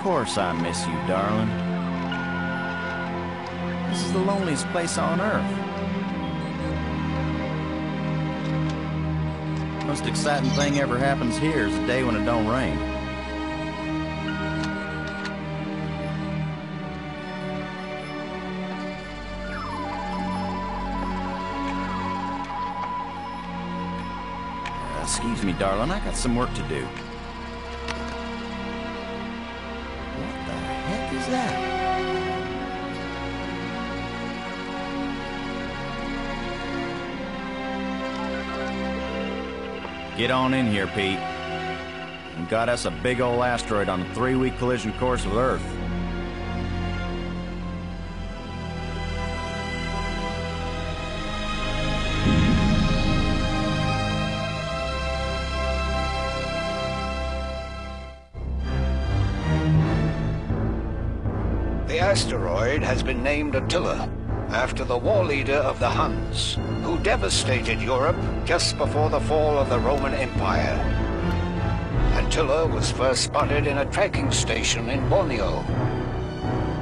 course I miss you, darling. This is the loneliest place on Earth. Most exciting thing ever happens here is the day when it don't rain. Excuse me, darling, I got some work to do. What the heck is that? Get on in here, Pete. We got us a big old asteroid on a 3-week collision course with Earth. The asteroid has been named Atilla, after the war leader of the Huns, who devastated Europe just before the fall of the Roman Empire. Atilla was first spotted in a tracking station in Borneo.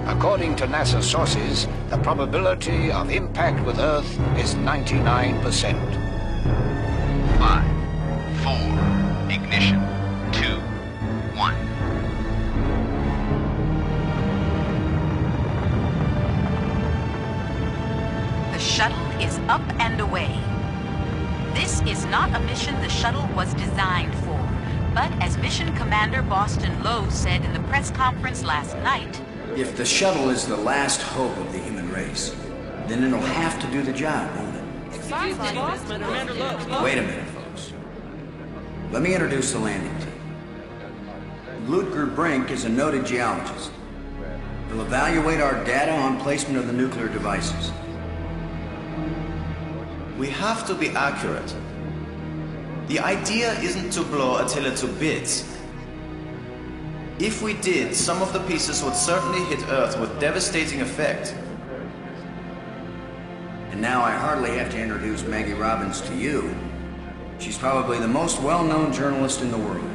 According to NASA sources, the probability of impact with Earth is 99%. 5, 4, ignition, 2, 1. The shuttle is up and away. This is not a mission the shuttle was designed for, but as Mission Commander Boston Lowe said in the press conference last night, if the shuttle is the last hope of the human race, then it'll have to do the job, won't it? Wait a minute, folks. Let me introduce the landing team. Brink is a noted geologist. He'll evaluate our data on placement of the nuclear devices. We have to be accurate. The idea isn't to blow Atilla to bits. If we did, some of the pieces would certainly hit Earth with devastating effect. And now I hardly have to introduce Maggie Robbins to you. She's probably the most well-known journalist in the world.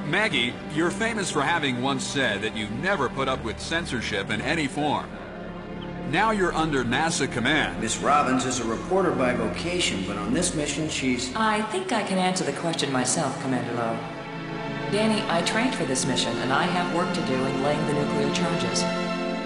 Maggie, you're famous for having once said that you never put up with censorship in any form. Now you're under NASA command. Miss Robbins is a reporter by vocation, but on this mission she's... I think I can answer the question myself, Commander Lowe. Danny, I trained for this mission, and I have work to do in laying the nuclear charges.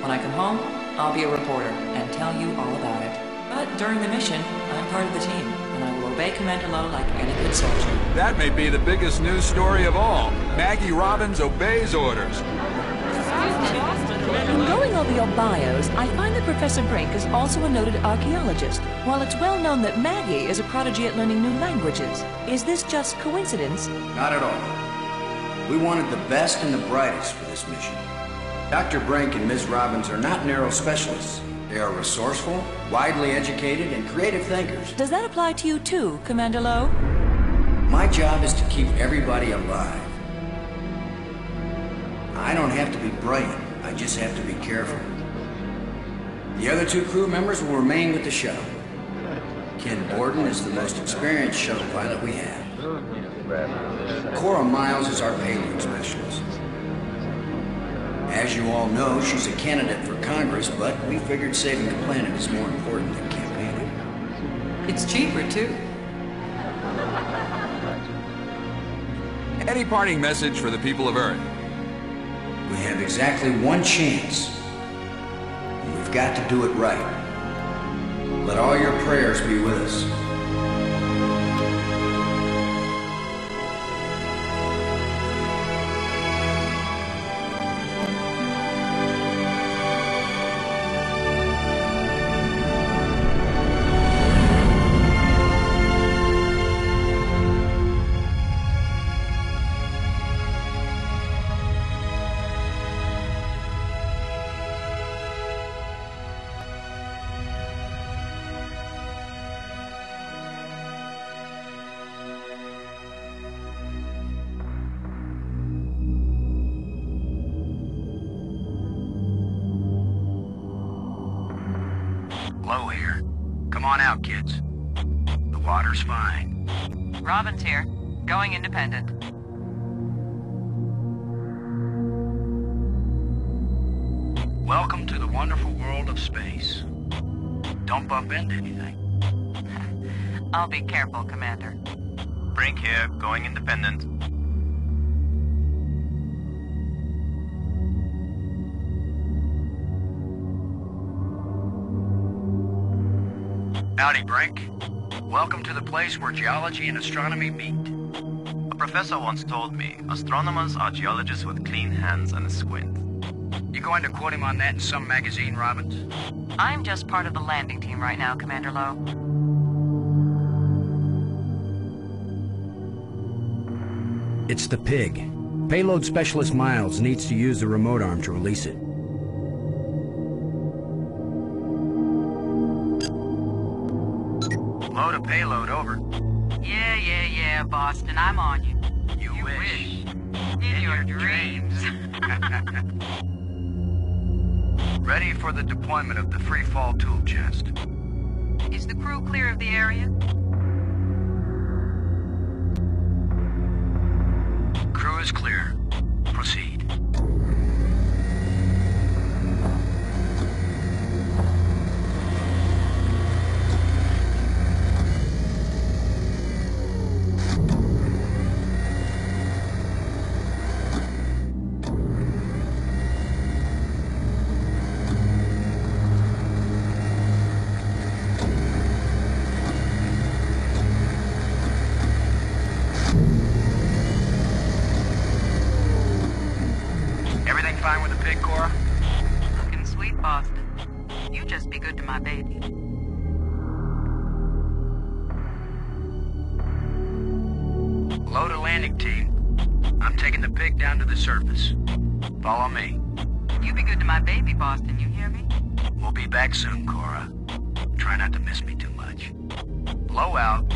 When I come home, I'll be a reporter and tell you all about it. But during the mission, I'm part of the team, and I will obey Commander Lowe like any good soldier. That may be the biggest news story of all. Maggie Robbins obeys orders. In going over your bios, I find that Professor Brink is also a noted archaeologist, while it's well known that Maggie is a prodigy at learning new languages. Is this just coincidence? Not at all. We wanted the best and the brightest for this mission. Dr. Brink and Ms. Robbins are not narrow specialists. They are resourceful, widely educated, and creative thinkers. Does that apply to you too, Commander Lowe? My job is to keep everybody alive. I don't have to be brilliant. I just have to be careful. The other 2 crew members will remain with the shuttle. Ken Borden is the most experienced shuttle pilot we have. Cora Miles is our payload specialist. As you all know, she's a candidate for Congress, but we figured saving the planet is more important than campaigning. It's cheaper, too. Any parting message for the people of Earth? We have exactly 1 chance. And we've got to do it right. Let all your prayers be with us. Low here. Come on out, kids. The water's fine. Robbins here, going independent. Welcome to the wonderful world of space. Don't bump into anything. I'll be careful, Commander. Brink here, going independent. Howdy, Brink. Welcome to the place where geology and astronomy meet. A professor once told me, astronomers are geologists with clean hands and a squint. You going to quote him on that in some magazine, Robbins? I'm just part of the landing team right now, Commander Lowe. It's the pig. Payload Specialist Miles needs to use the remote arm to release it. Load a payload, over. Yeah, Boston, I'm on you. You wish. In your dreams. Ready for the deployment of the free fall tool chest. Is the crew clear of the area? Crew is clear. Proceed. Fine with the pig, Cora? Looking sweet, Boston. You just be good to my baby. Load a landing team. I'm taking the pig down to the surface. Follow me. You be good to my baby, Boston, you hear me? We'll be back soon, Cora. Try not to miss me too much. Blow out.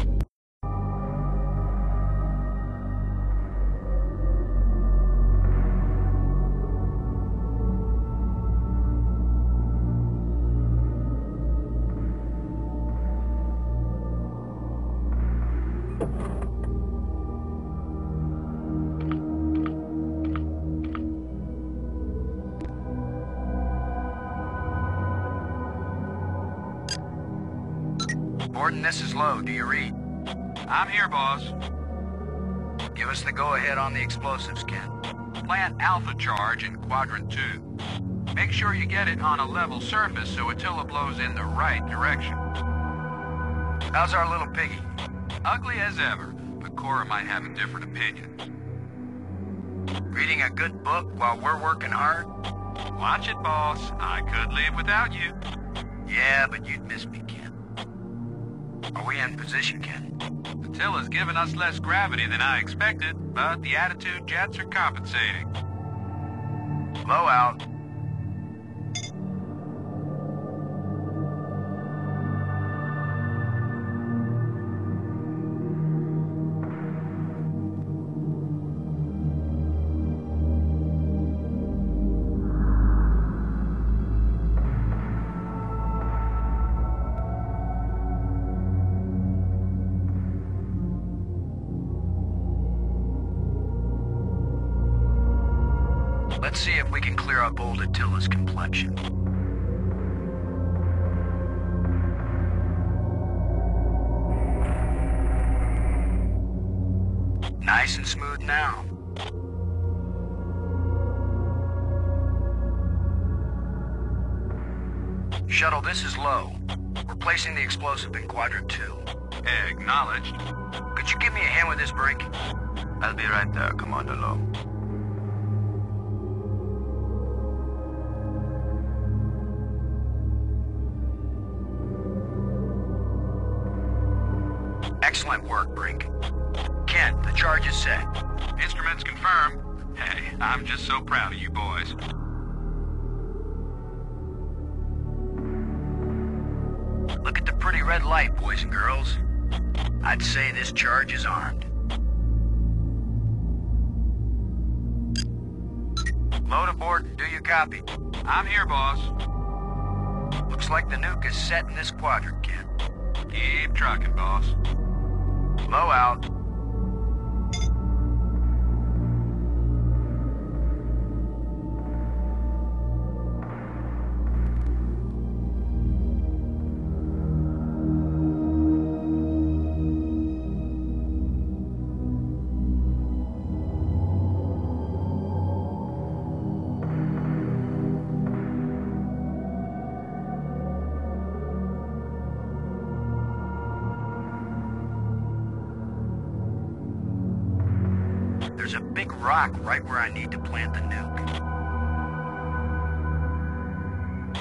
Gordon, this is Lowe. Do you read? I'm here, boss. Give us the go-ahead on the explosives, Ken. Plant Alpha charge in Quadrant 2. Make sure you get it on a level surface so Attilla blows in the right direction. How's our little piggy? Ugly as ever, but Cora might have a different opinion. Reading a good book while we're working hard? Watch it, boss. I could live without you. Yeah, but you'd miss me, Ken. Are we in position, Ken? Attila's given us less gravity than I expected, but the attitude jets are compensating. Blow out. Let's see if we can clear up old Attila's complexion. Nice and smooth now. Shuttle, this is Lowe. We're placing the explosive in Quadrant 2. Acknowledged. Could you give me a hand with this, Brink? I'll be right there, Commander Lowe. Excellent work, Brink. Ken, the charge is set. Instruments confirmed. Hey, I'm just so proud of you boys. Look at the pretty red light, boys and girls. I'd say this charge is armed. Load aboard and do you copy? I'm here, boss. Looks like the nuke is set in this quadrant, Ken. Keep trucking, boss. Low out. rock right where I need to plant the nuke.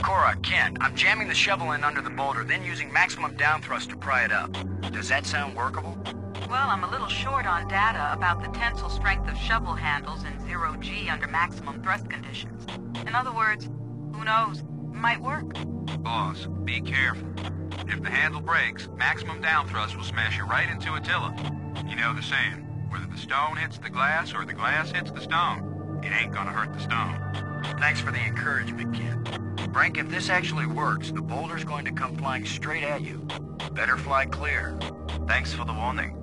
Cora, Ken, I'm jamming the shovel in under the boulder, then using maximum down thrust to pry it up. Does that sound workable? Well, I'm a little short on data about the tensile strength of shovel handles in 0G under maximum thrust conditions. In other words, who knows? Might work. Boss, be careful. If the handle breaks, maximum down thrust will smash it right into Attila. You know the saying, whether the stone hits the glass or the glass hits the stone, it ain't gonna hurt the stone. Thanks for the encouragement, Ken. Brink, if this actually works, the boulder's going to come flying straight at you. Better fly clear. Thanks for the warning.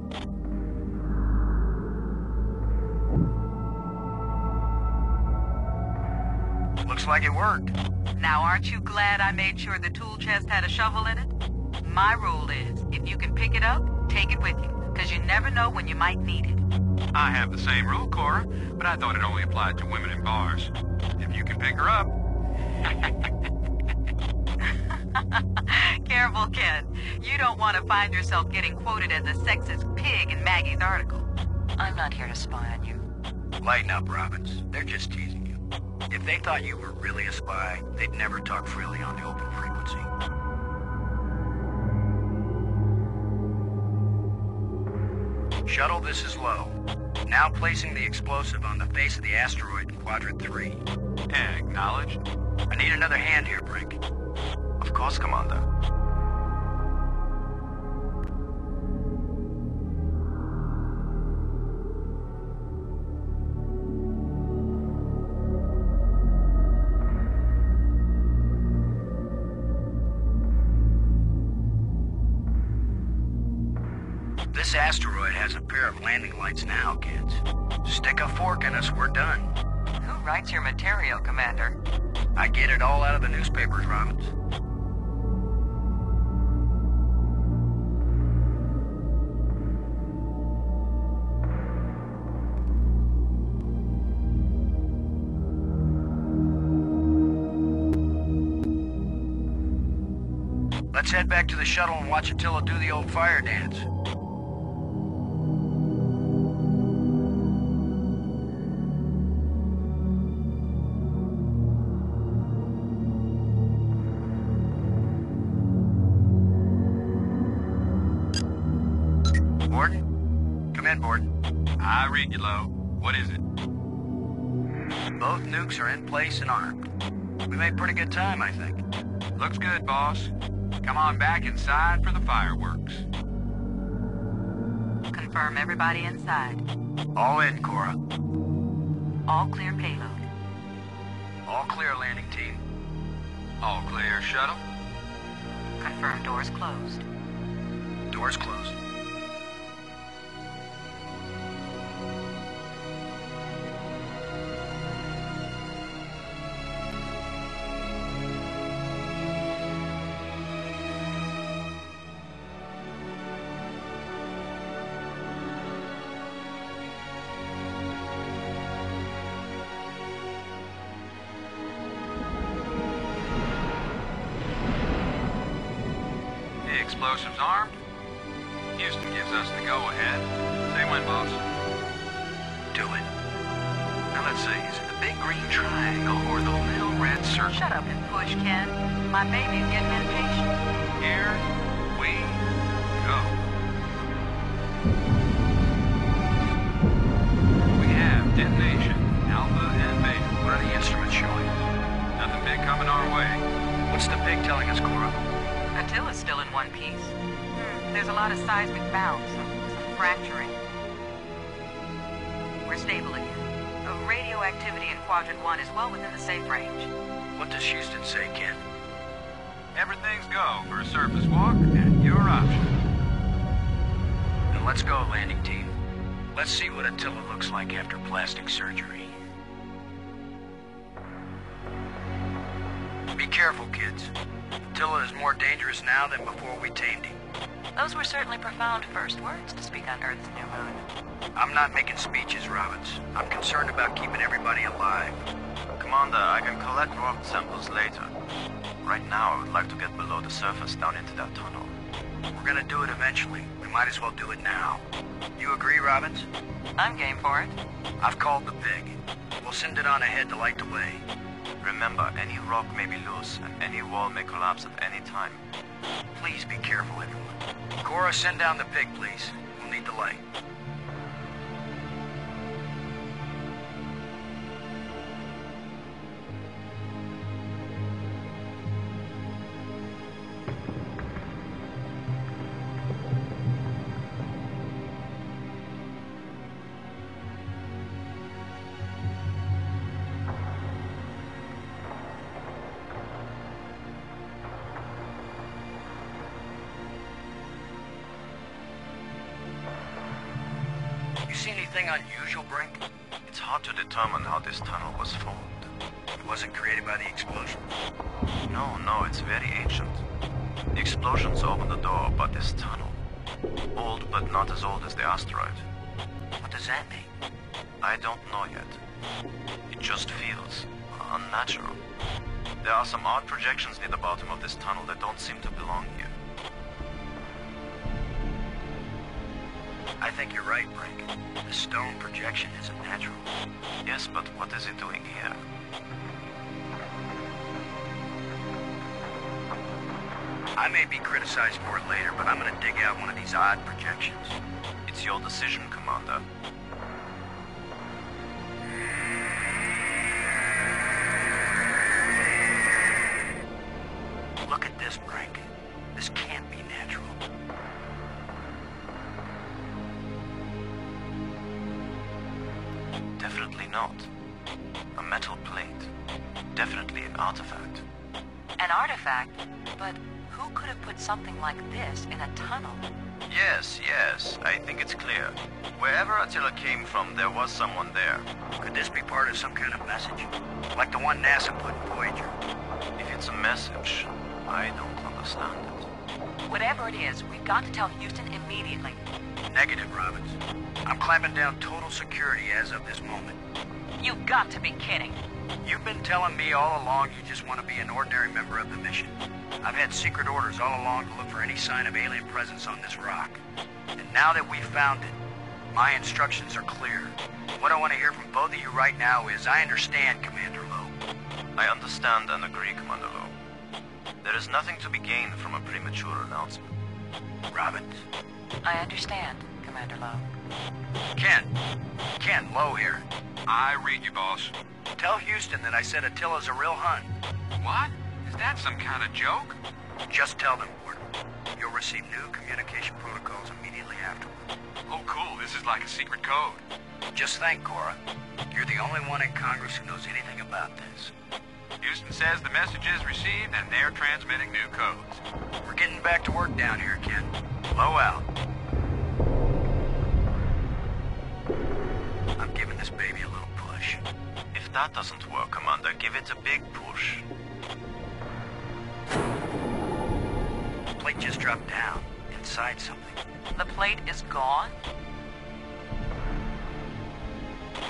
Looks like it worked. Now, aren't you glad I made sure the tool chest had a shovel in it? My rule is, if you can pick it up, take it with you, because you never know when you might need it. I have the same rule, Cora, but I thought it only applied to women in bars. If you can pick her up... Careful, kid. You don't want to find yourself getting quoted as a sexist pig in Maggie's article. I'm not here to spy on you. Lighten up, Robbins. They're just teasing you. If they thought you were really a spy, they'd never talk freely on the open frequency. Shuttle, this is low. Now placing the explosive on the face of the asteroid in Quadrant 3. Acknowledged. I need another hand here, Brink. Of course, Commander. This asteroid has a pair of landing lights now, kids. Stick a fork in us, we're done. Who writes your material, Commander? I get it all out of the newspapers, Robbins. Let's head back to the shuttle and watch Attila do the old fire dance. Borden? Come in, Borden. I read you, Lo. What is it? Both nukes are in place and armed. We made pretty good time, I think. Looks good, boss. Come on back inside for the fireworks. Confirm everybody inside. All in, Cora. All clear payload. All clear, landing team. All clear, shuttle. Confirm doors closed. Doors closed. Explosives armed. Houston gives us the go-ahead. Say when, boss. Do it. Now let's see, is it the big green triangle or the little red circle? Shut up and push, Ken. My baby's getting impatient. Here we go. We have detonation, Alpha and Beta. What are the instruments showing? Nothing big coming our way. What's the pig telling us, Cora? Attila's still in one piece. There's a lot of seismic bounce, some fracturing. We're stable again. Radioactivity in Quadrant 1 is well within the safe range. What does Houston say, Ken? Everything's go for a surface walk at your option. Then let's go, landing team. Let's see what Attila looks like after plastic surgery. Be careful, kids. Attila is more dangerous now than before we tamed him. Those were certainly profound first words to speak on Earth's new moon. I'm not making speeches, Robbins. I'm concerned about keeping everybody alive. Commander, I can collect rock samples later. Right now, I would like to get below the surface down into that tunnel. We're gonna do it eventually. We might as well do it now. You agree, Robbins? I'm game for it. I've called the pig. We'll send it on ahead to light the way. Remember, any rock may be loose, and any wall may collapse at any time. Please be careful, everyone. Cora, send down the pig, please. We'll need the light. See anything unusual, Brink? It's hard to determine how this tunnel was formed. It wasn't created by the explosion? No, it's very ancient. The explosions opened the door, but this tunnel... Old, but not as old as the asteroid. What does that mean? I don't know yet. It just feels unnatural. There are some odd projections near the bottom of this tunnel that don't seem to belong here. I think you're right, Brink. The stone projection isn't natural. Yes, but what is it doing here? I may be criticized for it later, but I'm gonna dig out one of these odd projections. It's your decision, Commander. Look at this, Brink. This can't be natural. Definitely not. A metal plate. Definitely an artifact. An artifact? But who could have put something like this in a tunnel? Yes. I think it's clear. Wherever Attilla came from, there was someone there. Could this be part of some kind of message? Like the one NASA put in Voyager? If it's a message, I don't understand it. Whatever it is, we've got to tell Houston immediately. Negative, Robbins. I'm clamping down total security as of this moment. You've got to be kidding. You've been telling me all along you just want to be an ordinary member of the mission. I've had secret orders all along to look for any sign of alien presence on this rock. And now that we've found it, my instructions are clear. What I want to hear from both of you right now is, I understand, Commander Lowe. I understand and agree, Commander Lowe. There is nothing to be gained from a premature announcement. Robbins? I understand, Commander Lowe. Ken, Lowe here. I read you, boss. Tell Houston that I said Attila's a real Hun. What? Is that some kind of joke? Just tell them, Gordon. You'll receive new communication protocols immediately afterward. Oh, cool. This is like a secret code. Just thank Cora. You're the only one in Congress who knows anything about this. Houston says the message is received and they're transmitting new codes. We're getting back to work down here, Ken. Low out. I'm giving this baby a little push. If that doesn't work, Commander, give it a big push. The plate just dropped down, inside something. The plate is gone?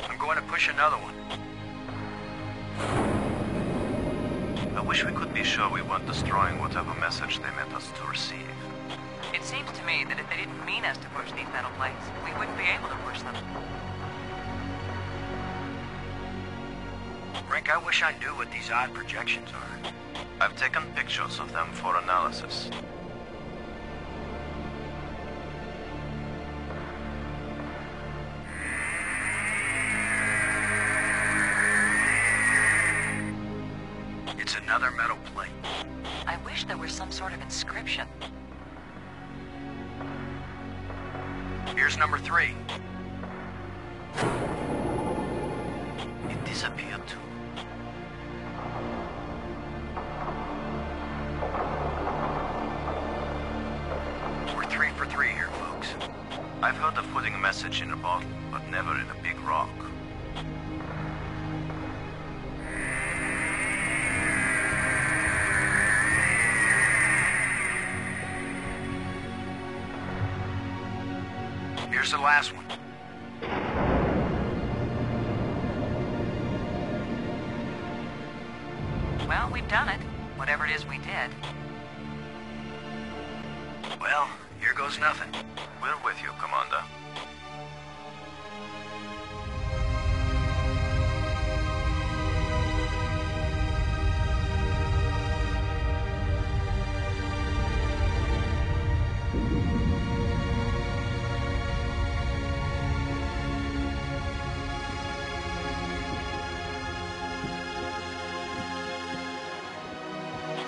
I'm going to push another one. I wish we could be sure we weren't destroying whatever message they meant us to receive. It seems to me that if they didn't mean us to push these metal plates, we wouldn't be able to push them. Brink, I wish I knew what these odd projections are. I've taken pictures of them for analysis. It's another metal plate. I wish there were some sort of inscription. Here's number 3. It disappeared too. We're 3 for 3 here, folks. I've heard of putting a message in a bottle, but never in a big rock. Here's the last one. Well, we've done it. Whatever it is we did. Well, here goes nothing. We're with you, Commander.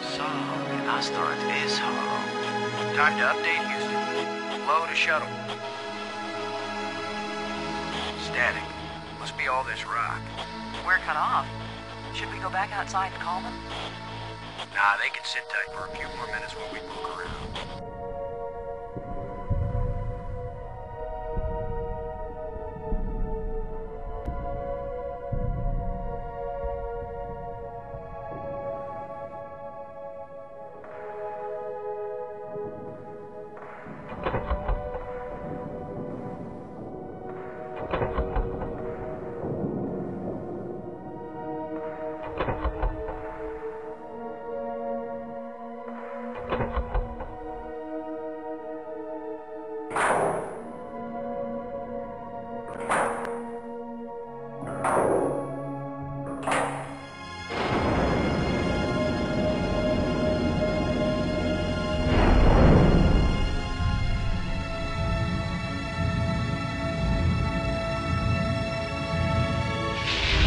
So, the asteroid is hollow. Time to update Houston. Low to shuttle. Static. Must be all this rock. We're cut off. Should we go back outside and call them? Nah, they can sit tight for a few more minutes while we poke around.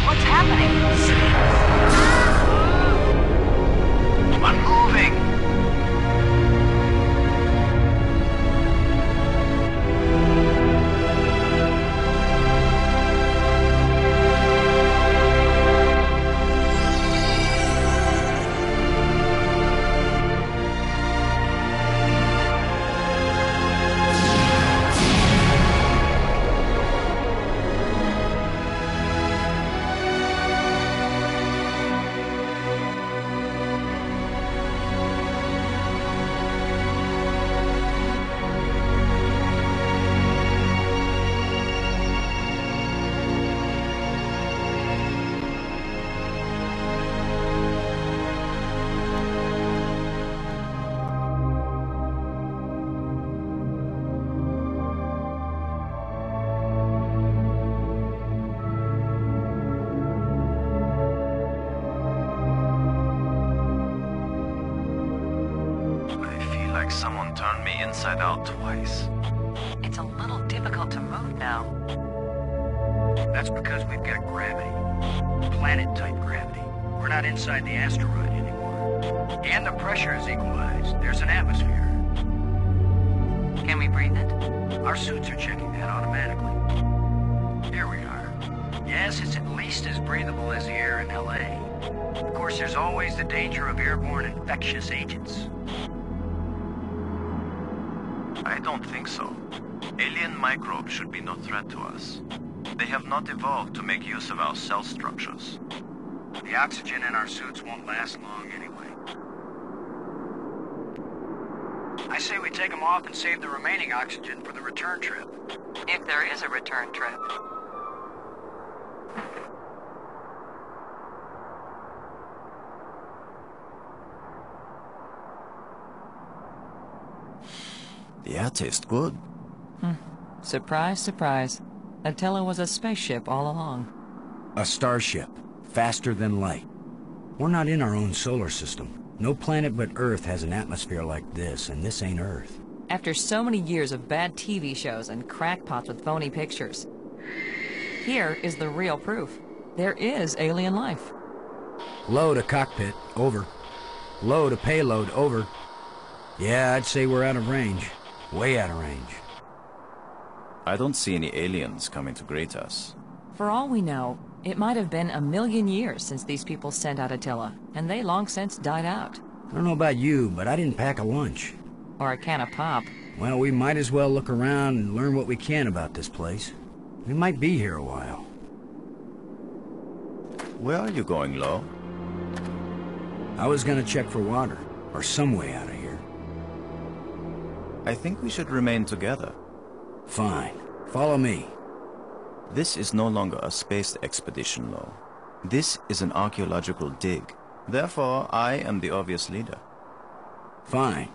What's happening? Unmoving! Like someone turned me inside out twice. It's a little difficult to move now. That's because we've got gravity. Planet-type gravity. We're not inside the asteroid anymore. And the pressure is equalized. There's an atmosphere. Can we breathe it? Our suits are checking that automatically. Here we are. Yes, it's at least as breathable as the air in LA. Of course, there's always the danger of airborne infectious agents. I don't think so. Alien microbes should be no threat to us. They have not evolved to make use of our cell structures. The oxygen in our suits won't last long anyway. I say we take them off and save the remaining oxygen for the return trip. If there is a return trip. The air tastes good. Surprise, surprise. Atilla was a spaceship all along. A starship, faster than light. We're not in our own solar system. No planet but Earth has an atmosphere like this, and this ain't Earth. After so many years of bad TV shows and crackpots with phony pictures, here is the real proof. There is alien life. Low to cockpit, over. Low to payload, over. Yeah, I'd say we're out of range. Way out of range. I don't see any aliens coming to greet us. For all we know, it might have been 1,000,000 years since these people sent out Atilla, and they long since died out. I don't know about you, but I didn't pack a lunch. Or a can of pop. Well, we might as well look around and learn what we can about this place. We might be here a while. Where are you going, Lo? I was gonna check for water, or some way out of here. I think we should remain together. Fine. Follow me. This is no longer a space expedition, Lo. This is an archaeological dig. Therefore, I am the obvious leader. Fine.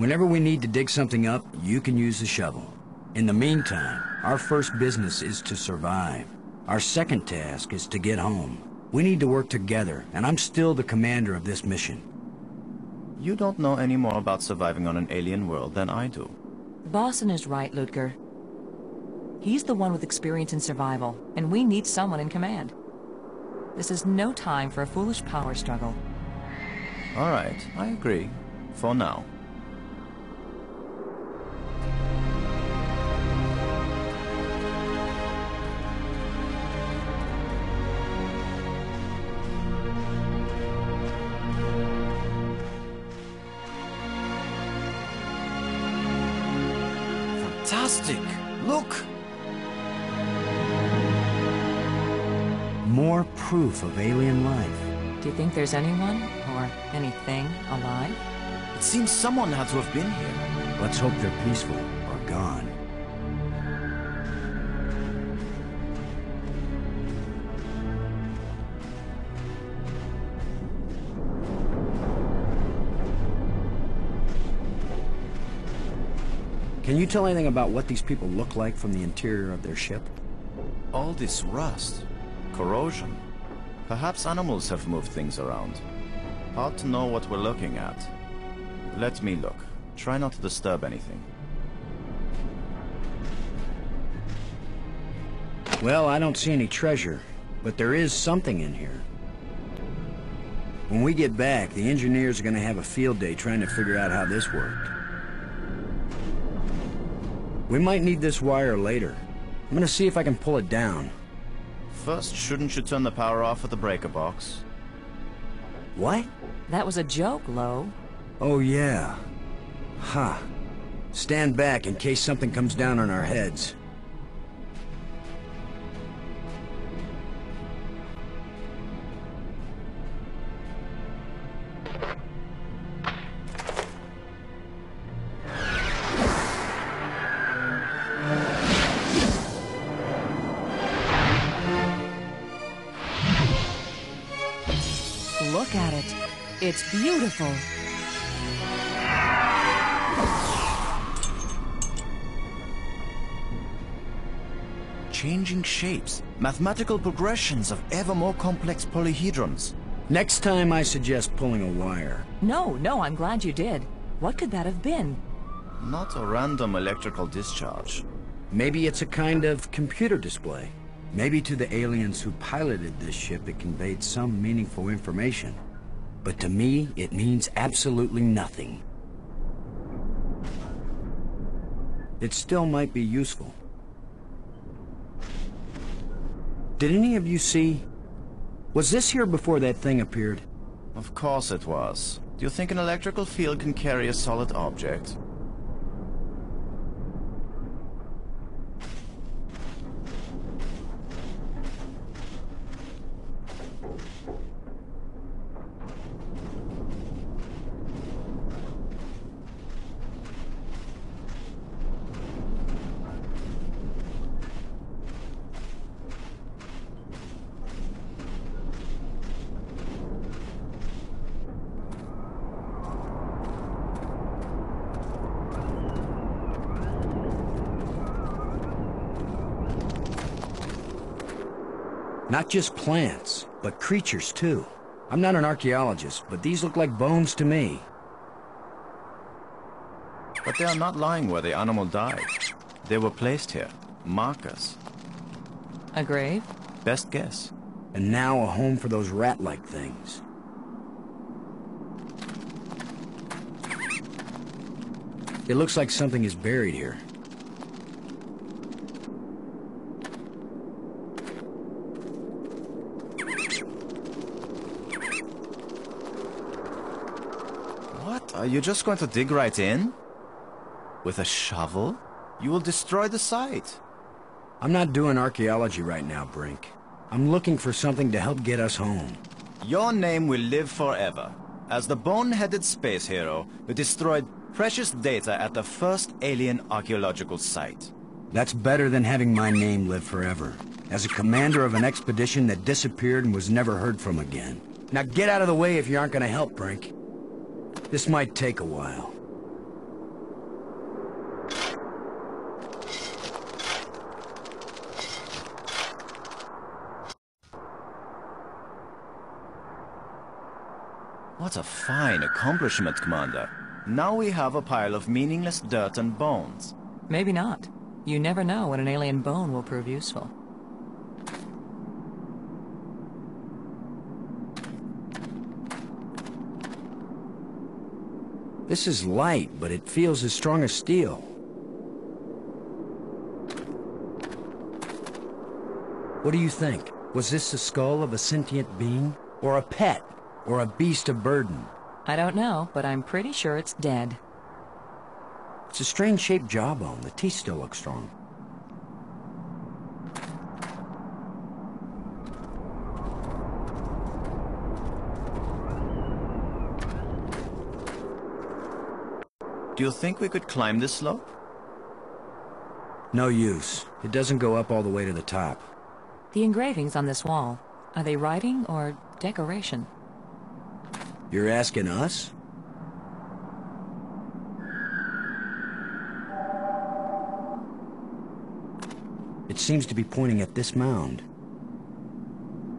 Whenever we need to dig something up, you can use the shovel. In the meantime, our first business is to survive. Our second task is to get home. We need to work together, and I'm still the commander of this mission. You don't know any more about surviving on an alien world than I do. Boston is right, Ludger. He's the one with experience in survival, and we need someone in command. This is no time for a foolish power struggle. All right, I agree. For now. Fantastic! Look! More proof of alien life. Do you think there's anyone, or anything, alive? It seems someone had to have been here. Let's hope they're peaceful, or gone. Can you tell anything about what these people look like from the interior of their ship? All this rust, corrosion. Perhaps animals have moved things around. Hard to know what we're looking at. Let me look. Try not to disturb anything. Well, I don't see any treasure, but there is something in here. When we get back, the engineers are going to have a field day trying to figure out how this worked. We might need this wire later. I'm going to see if I can pull it down. First, shouldn't you turn the power off at the breaker box? What? That was a joke, Lo. Oh, yeah. Ha. Huh. Stand back in case something comes down on our heads. Look at it. It's beautiful. Changing shapes, mathematical progressions of ever more complex polyhedrons. Next time I suggest pulling a wire. No, I'm glad you did. What could that have been? Not a random electrical discharge. Maybe it's a kind of computer display. Maybe to the aliens who piloted this ship it conveyed some meaningful information. But to me, it means absolutely nothing. It still might be useful. Did any of you see? Was this here before that thing appeared? Of course it was. Do you think an electrical field can carry a solid object? Not just plants, but creatures too. I'm not an archaeologist, but these look like bones to me. But they are not lying where the animal died. They were placed here. Markers. A grave? Best guess. And now a home for those rat-like things. It looks like something is buried here. What? Are you just going to dig right in? With a shovel? You will destroy the site. I'm not doing archaeology right now, Brink. I'm looking for something to help get us home. Your name will live forever. As the bone-headed space hero who destroyed precious data at the first alien archaeological site. That's better than having my name live forever. As a commander of an expedition that disappeared and was never heard from again. Now get out of the way if you aren't gonna help, Brink. This might take a while. What a fine accomplishment, Commander. Now we have a pile of meaningless dirt and bones. Maybe not. You never know when an alien bone will prove useful. This is light, but it feels as strong as steel. What do you think? Was this the skull of a sentient being? Or a pet? Or a beast of burden? I don't know, but I'm pretty sure it's dead. It's a strange-shaped jawbone. The teeth still look strong. Do you think we could climb this slope? No use. It doesn't go up all the way to the top. The engravings on this wall, are they writing or decoration? You're asking us? It seems to be pointing at this mound.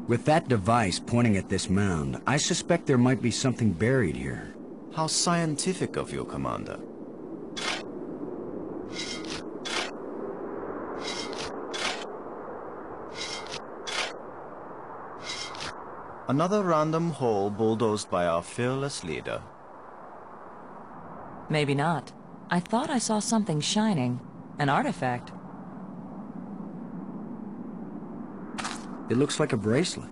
With that device pointing at this mound, I suspect there might be something buried here. How scientific of you, Commander. Another random hole bulldozed by our fearless leader. Maybe not. I thought I saw something shining. An artifact. It looks like a bracelet.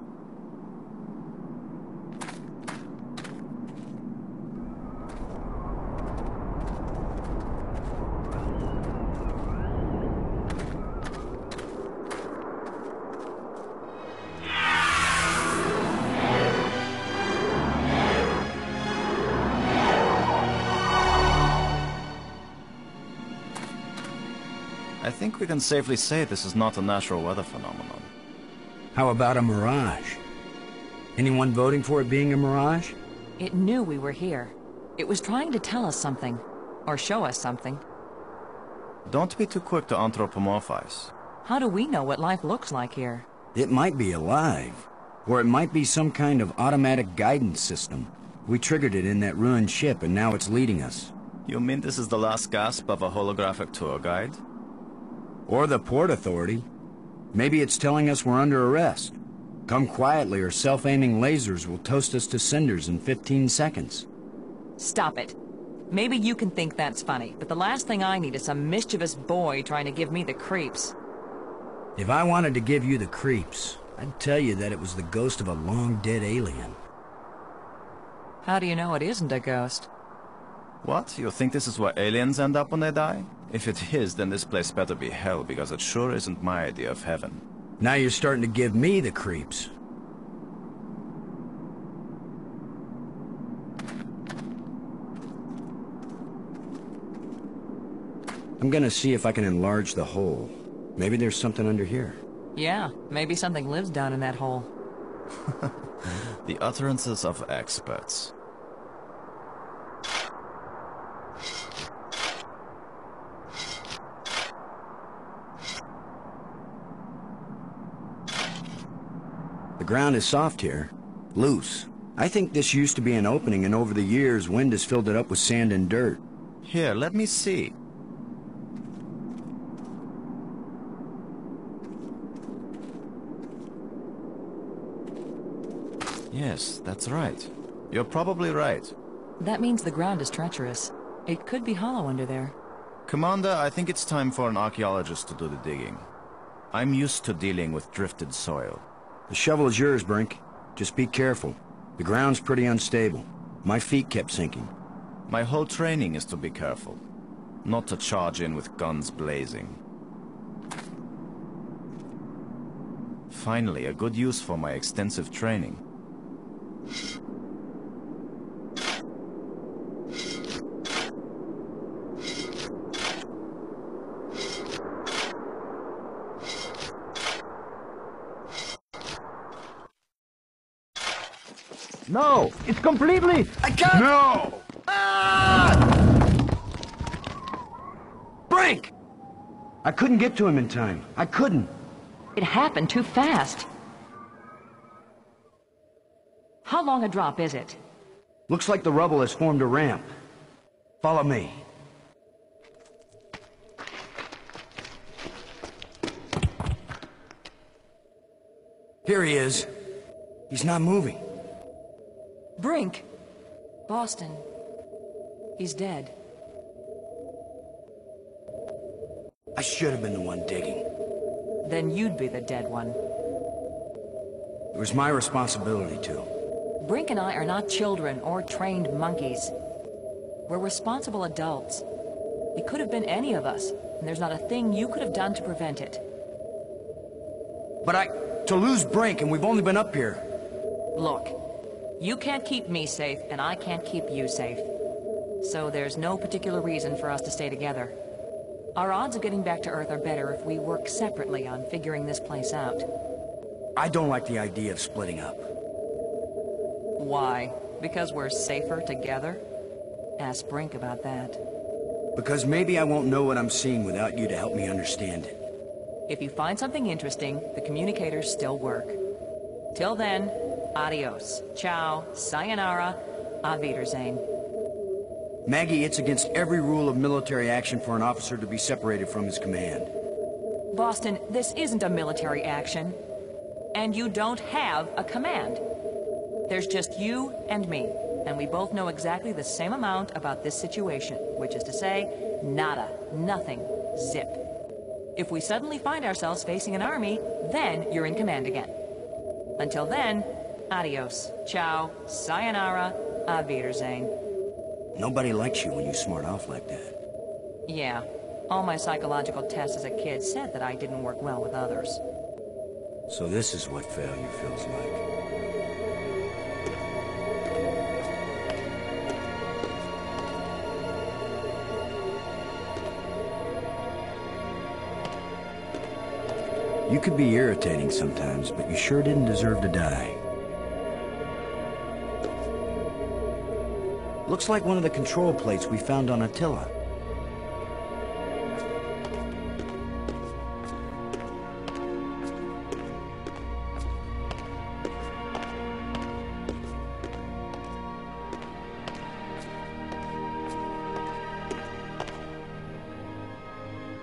I think we can safely say this is not a natural weather phenomenon. How about a mirage? Anyone voting for it being a mirage? It knew we were here. It was trying to tell us something. Or show us something. Don't be too quick to anthropomorphize. How do we know what life looks like here? It might be alive. Or it might be some kind of automatic guidance system. We triggered it in that ruined ship and now it's leading us. You mean this is the last gasp of a holographic tour guide? Or the Port Authority. Maybe it's telling us we're under arrest. Come quietly or self-aiming lasers will toast us to cinders in 15 seconds. Stop it. Maybe you can think that's funny, but the last thing I need is some mischievous boy trying to give me the creeps. If I wanted to give you the creeps, I'd tell you that it was the ghost of a long-dead alien. How do you know it isn't a ghost? What? You think this is where aliens end up when they die? If it is, then this place better be hell, because it sure isn't my idea of heaven. Now you're starting to give me the creeps. I'm gonna see if I can enlarge the hole. Maybe there's something under here. Yeah, maybe something lives down in that hole. The utterances of experts. The ground is soft here. Loose. I think this used to be an opening, and over the years, wind has filled it up with sand and dirt. Here, let me see. Yes, that's right. You're probably right. That means the ground is treacherous. It could be hollow under there. Commander, I think it's time for an archaeologist to do the digging. I'm used to dealing with drifted soil. The shovel is yours, Brink. Just be careful. The ground's pretty unstable. My feet kept sinking. My whole training is to be careful. Not to charge in with guns blazing. Finally, a good use for my extensive training. No! It's completely... I can't... No! Ah! Brink! I couldn't get to him in time. I couldn't. It happened too fast. How long a drop is it? Looks like the rubble has formed a ramp. Follow me. Here he is. He's not moving. Brink! Boston. He's dead. I should have been the one digging. Then you'd be the dead one. It was my responsibility to. Brink and I are not children or trained monkeys. We're responsible adults. It could have been any of us, and there's not a thing you could have done to prevent it. But to lose Brink, and we've only been up here. Look, you can't keep me safe, and I can't keep you safe. So there's no particular reason for us to stay together. Our odds of getting back to Earth are better if we work separately on figuring this place out. I don't like the idea of splitting up. Why? Because we're safer together? Ask Brink about that. Because maybe I won't know what I'm seeing without you to help me understand it. If you find something interesting, the communicators still work. Till then, adios, ciao, sayonara, auf Wiedersehen. Maggie, it's against every rule of military action for an officer to be separated from his command. Boston, this isn't a military action. And you don't have a command. There's just you and me, and we both know exactly the same amount about this situation, which is to say, nada, nothing, zip. If we suddenly find ourselves facing an army, then you're in command again. Until then, adios, ciao, sayonara, auf Wiedersehen. Nobody likes you when you smart off like that. Yeah, all my psychological tests as a kid said that I didn't work well with others. So this is what failure feels like. You could be irritating sometimes, but you sure didn't deserve to die. Looks like one of the control plates we found on Atilla.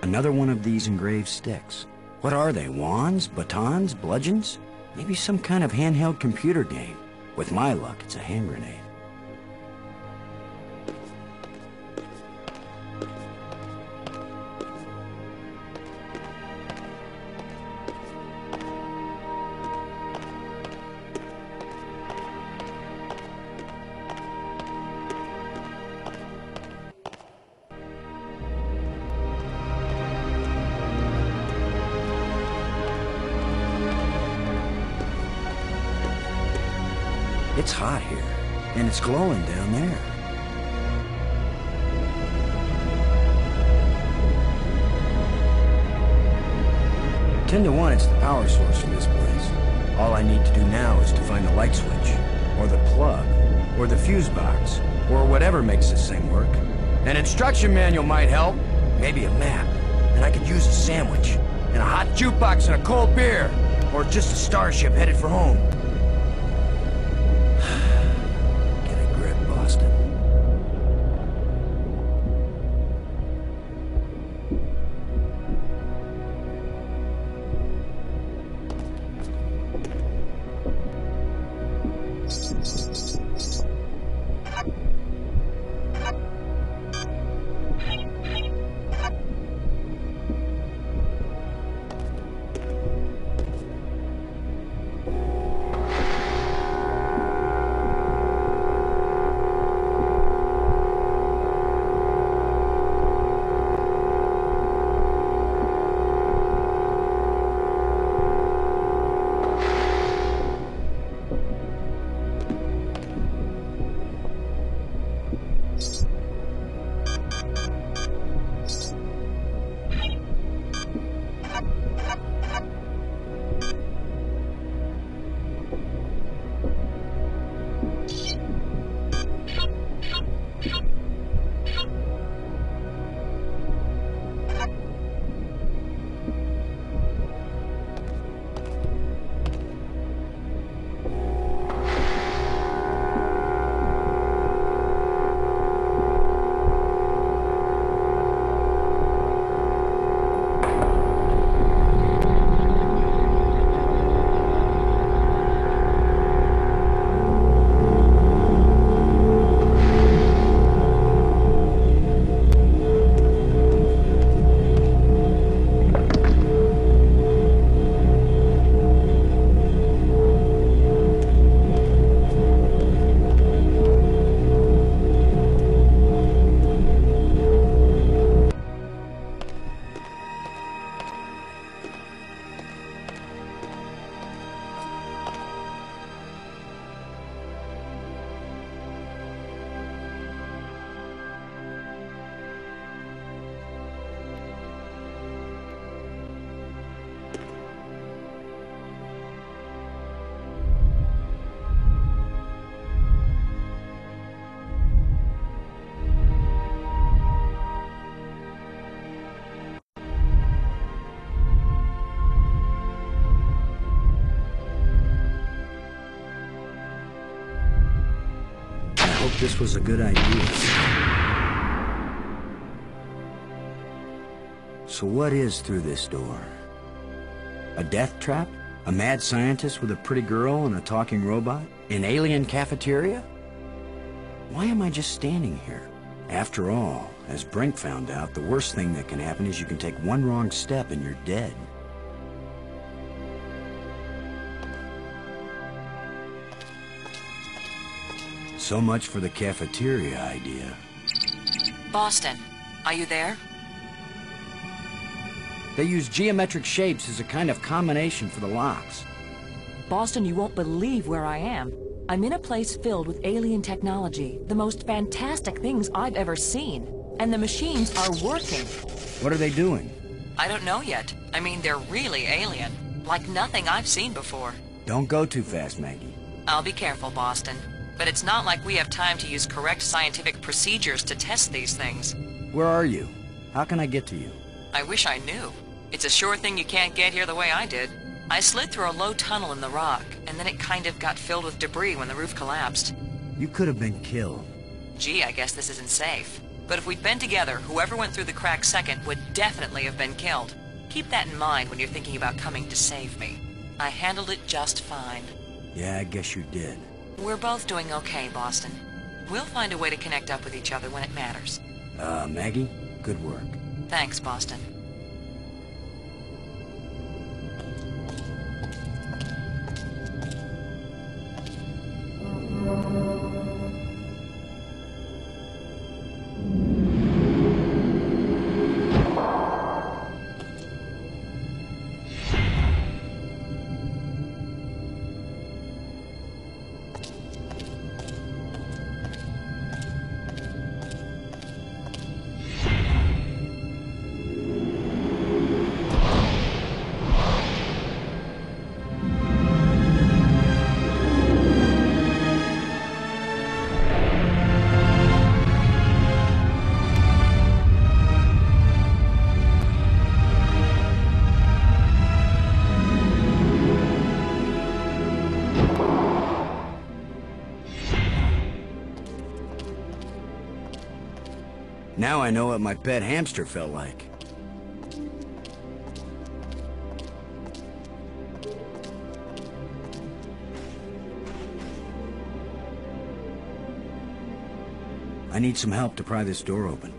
Another one of these engraved sticks. What are they, wands, batons, bludgeons? Maybe some kind of handheld computer game. With my luck, it's a hand grenade. It's hot here, and it's glowing down there. 10 to 1, it's the power source for this place. All I need to do now is to find the light switch, or the plug, or the fuse box, or whatever makes this thing work. An instruction manual might help. Maybe a map, and I could use a sandwich, and a hot jukebox and a cold beer, or just a starship headed for home. hope this was a good idea. So what is through this door? A death trap? A mad scientist with a pretty girl and a talking robot? An alien cafeteria? Why am I just standing here? After all, as Brink found out, the worst thing that can happen is you can take one wrong step and you're dead. So much for the cafeteria idea. Boston, are you there? They use geometric shapes as a kind of combination for the locks. Boston, you won't believe where I am. I'm in a place filled with alien technology, the most fantastic things I've ever seen. And the machines are working. What are they doing? I don't know yet. I mean, they're really alien. Like nothing I've seen before. Don't go too fast, Maggie. I'll be careful, Boston. But it's not like we have time to use correct scientific procedures to test these things. Where are you? How can I get to you? I wish I knew. It's a sure thing you can't get here the way I did. I slid through a low tunnel in the rock, and then it kind of got filled with debris when the roof collapsed. You could have been killed. Gee, I guess this isn't safe. But if we'd been together, whoever went through the crack second would definitely have been killed. Keep that in mind when you're thinking about coming to save me. I handled it just fine. Yeah, I guess you did. We're both doing okay, Boston. We'll find a way to connect up with each other when it matters. Maggie, good work. Thanks, Boston. Now I know what my pet hamster felt like. I need some help to pry this door open.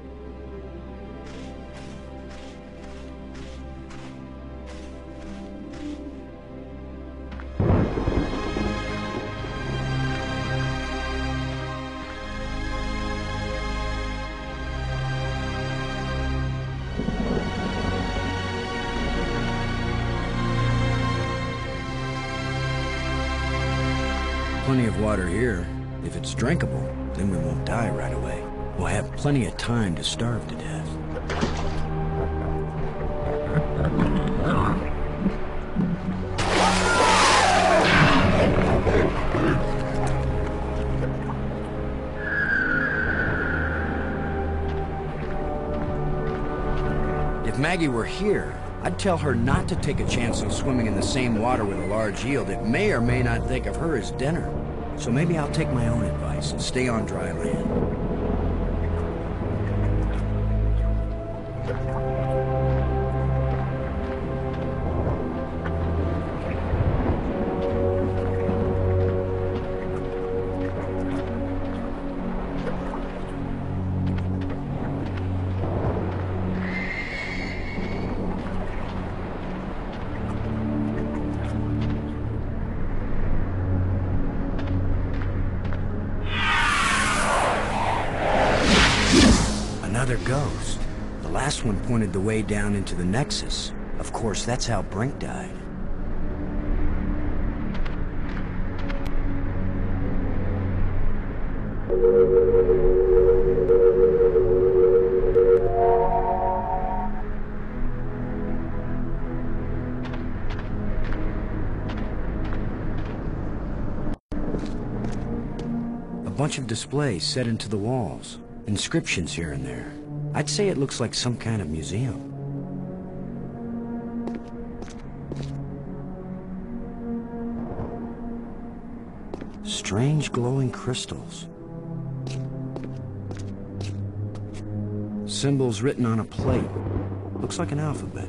Plenty of water here. If it's drinkable, then we won't die right away. We'll have plenty of time to starve to death. If Maggie were here, I'd tell her not to take a chance on swimming in the same water with a large eel that may or may not think of her as dinner. So maybe I'll take my own advice and stay on dry land. Another ghost. The last one pointed the way down into the Nexus. Of course, that's how Brink died. A bunch of displays set into the walls. Inscriptions here and there. I'd say it looks like some kind of museum. Strange glowing crystals. Symbols written on a plate. Looks like an alphabet.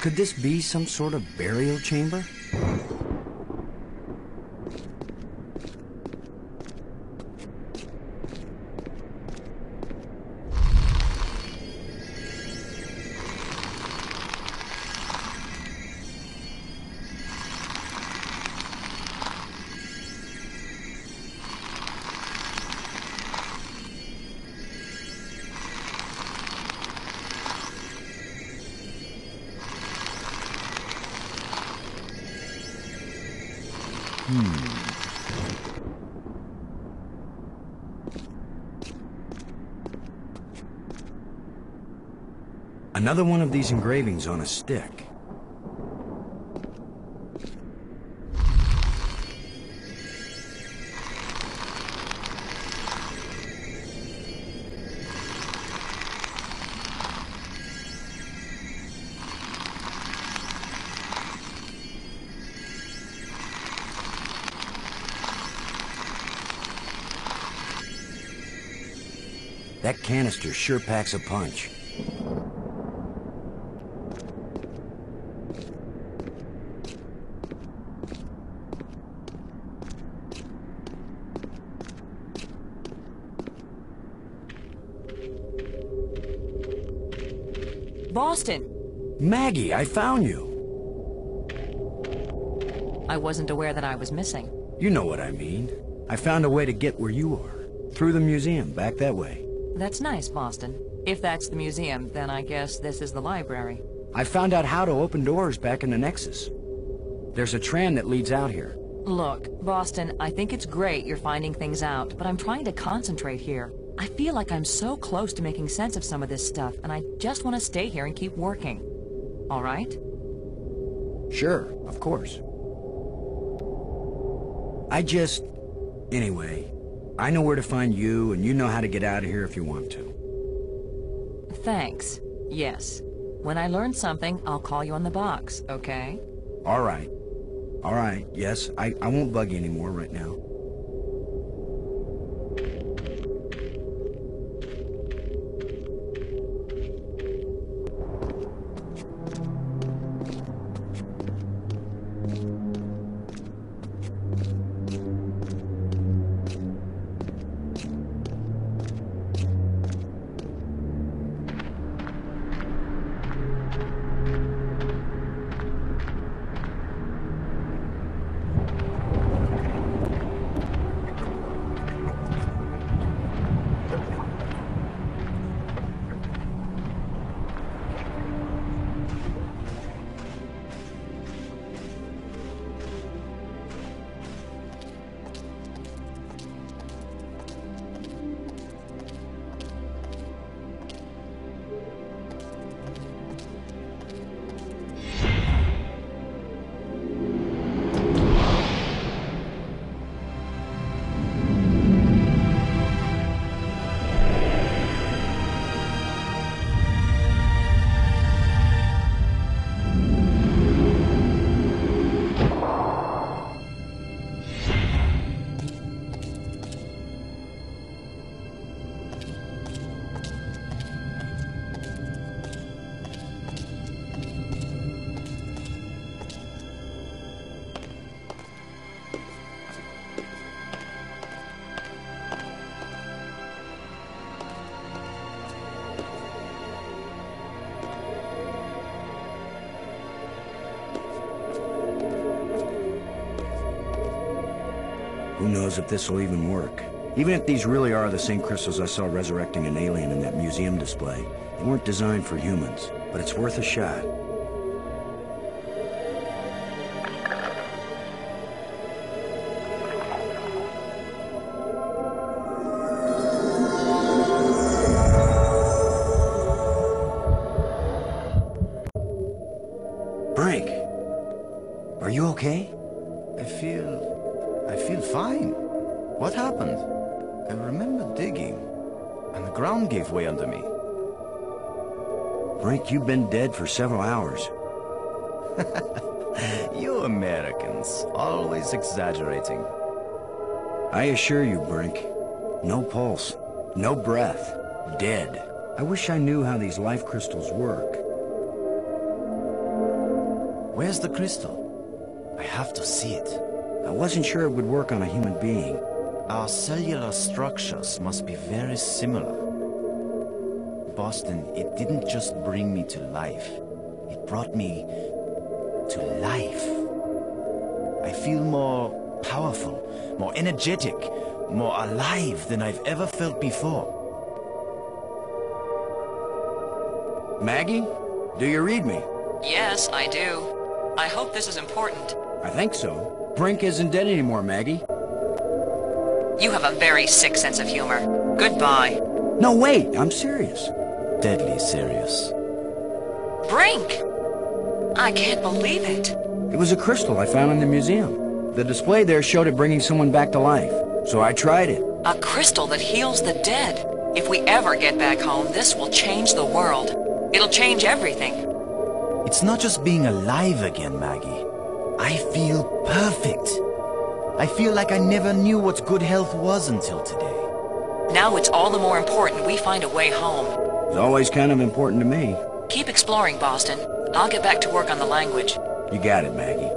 Could this be some sort of burial chamber? Another one of these engravings on a stick. That canister sure packs a punch. Boston! Maggie, I found you! I wasn't aware that I was missing. You know what I mean. I found a way to get where you are. Through the museum, back that way. That's nice, Boston. If that's the museum, then I guess this is the library. I found out how to open doors back in the Nexus. There's a tram that leads out here. Look, Boston, I think it's great you're finding things out, but I'm trying to concentrate here. I feel like I'm so close to making sense of some of this stuff, and I just want to stay here and keep working. All right? Sure, of course. Anyway, I know where to find you, and you know how to get out of here if you want to. Thanks. Yes. When I learn something, I'll call you on the box, okay? All right. All right, yes, I won't bug you anymore right now. knows if this will even work. Even if these really are the same crystals I saw resurrecting an alien in that museum display, they weren't designed for humans, but it's worth a shot. Brink, are you okay? I feel fine. What happened? I remember digging, and the ground gave way under me. Brink, you've been dead for several hours. You Americans, always exaggerating. I assure you, Brink, no pulse, no breath, dead. I wish I knew how these life crystals work. Where's the crystal? I have to see it. I wasn't sure it would work on a human being. Our cellular structures must be very similar. Boston, it didn't just bring me to life. It brought me to life. I feel more powerful, more energetic, more alive than I've ever felt before. Maggie, do you read me? Yes, I do. I hope this is important. I think so. Brink isn't dead anymore, Maggie. You have a very sick sense of humor. Goodbye. No, wait, I'm serious. Deadly serious. Brink! I can't believe it. It was a crystal I found in the museum. The display there showed it bringing someone back to life, so I tried it. A crystal that heals the dead. If we ever get back home, this will change the world. It'll change everything. It's not just being alive again, Maggie. I feel perfect. I feel like I never knew what good health was until today. Now it's all the more important we find a way home. It's always kind of important to me. Keep exploring, Boston. I'll get back to work on the language. You got it, Maggie.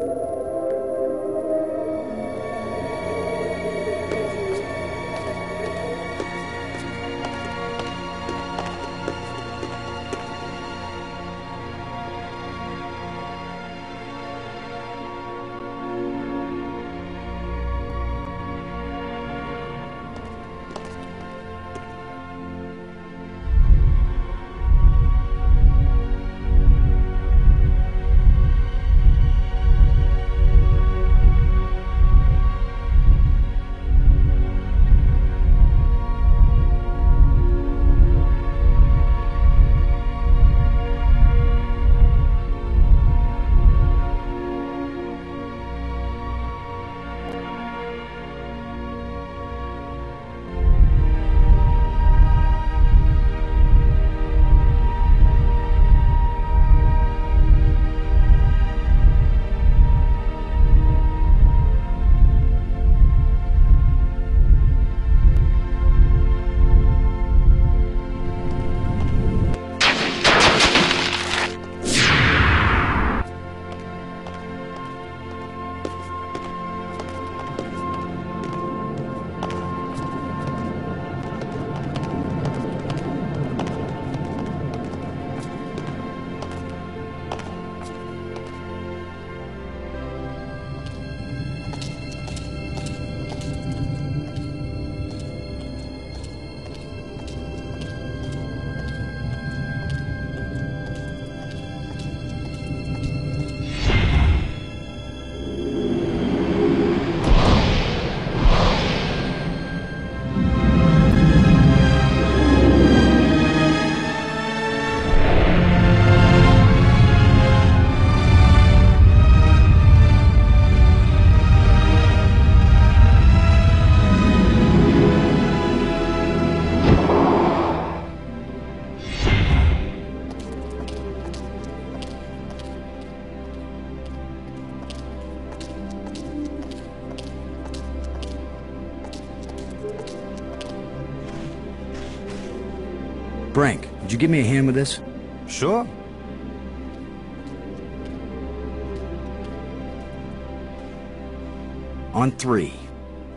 Brink, would you give me a hand with this? Sure. On 3.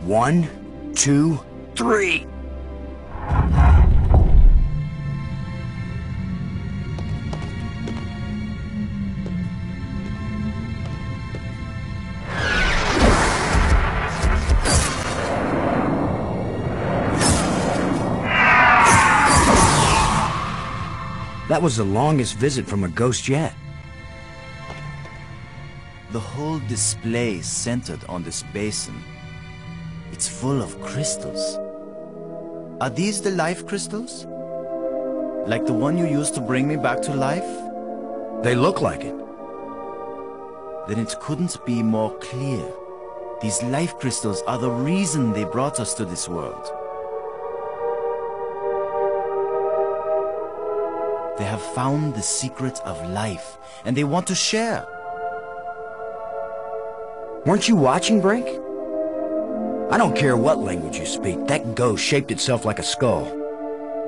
1, 2, 3. That was the longest visit from a ghost yet. The whole display centered on this basin. It's full of crystals. Are these the life crystals? Like the one you used to bring me back to life? They look like it. Then it couldn't be more clear. These life crystals are the reason they brought us to this world. They have found the secret of life, and they want to share. Weren't you watching, Brink? I don't care what language you speak, that ghost shaped itself like a skull.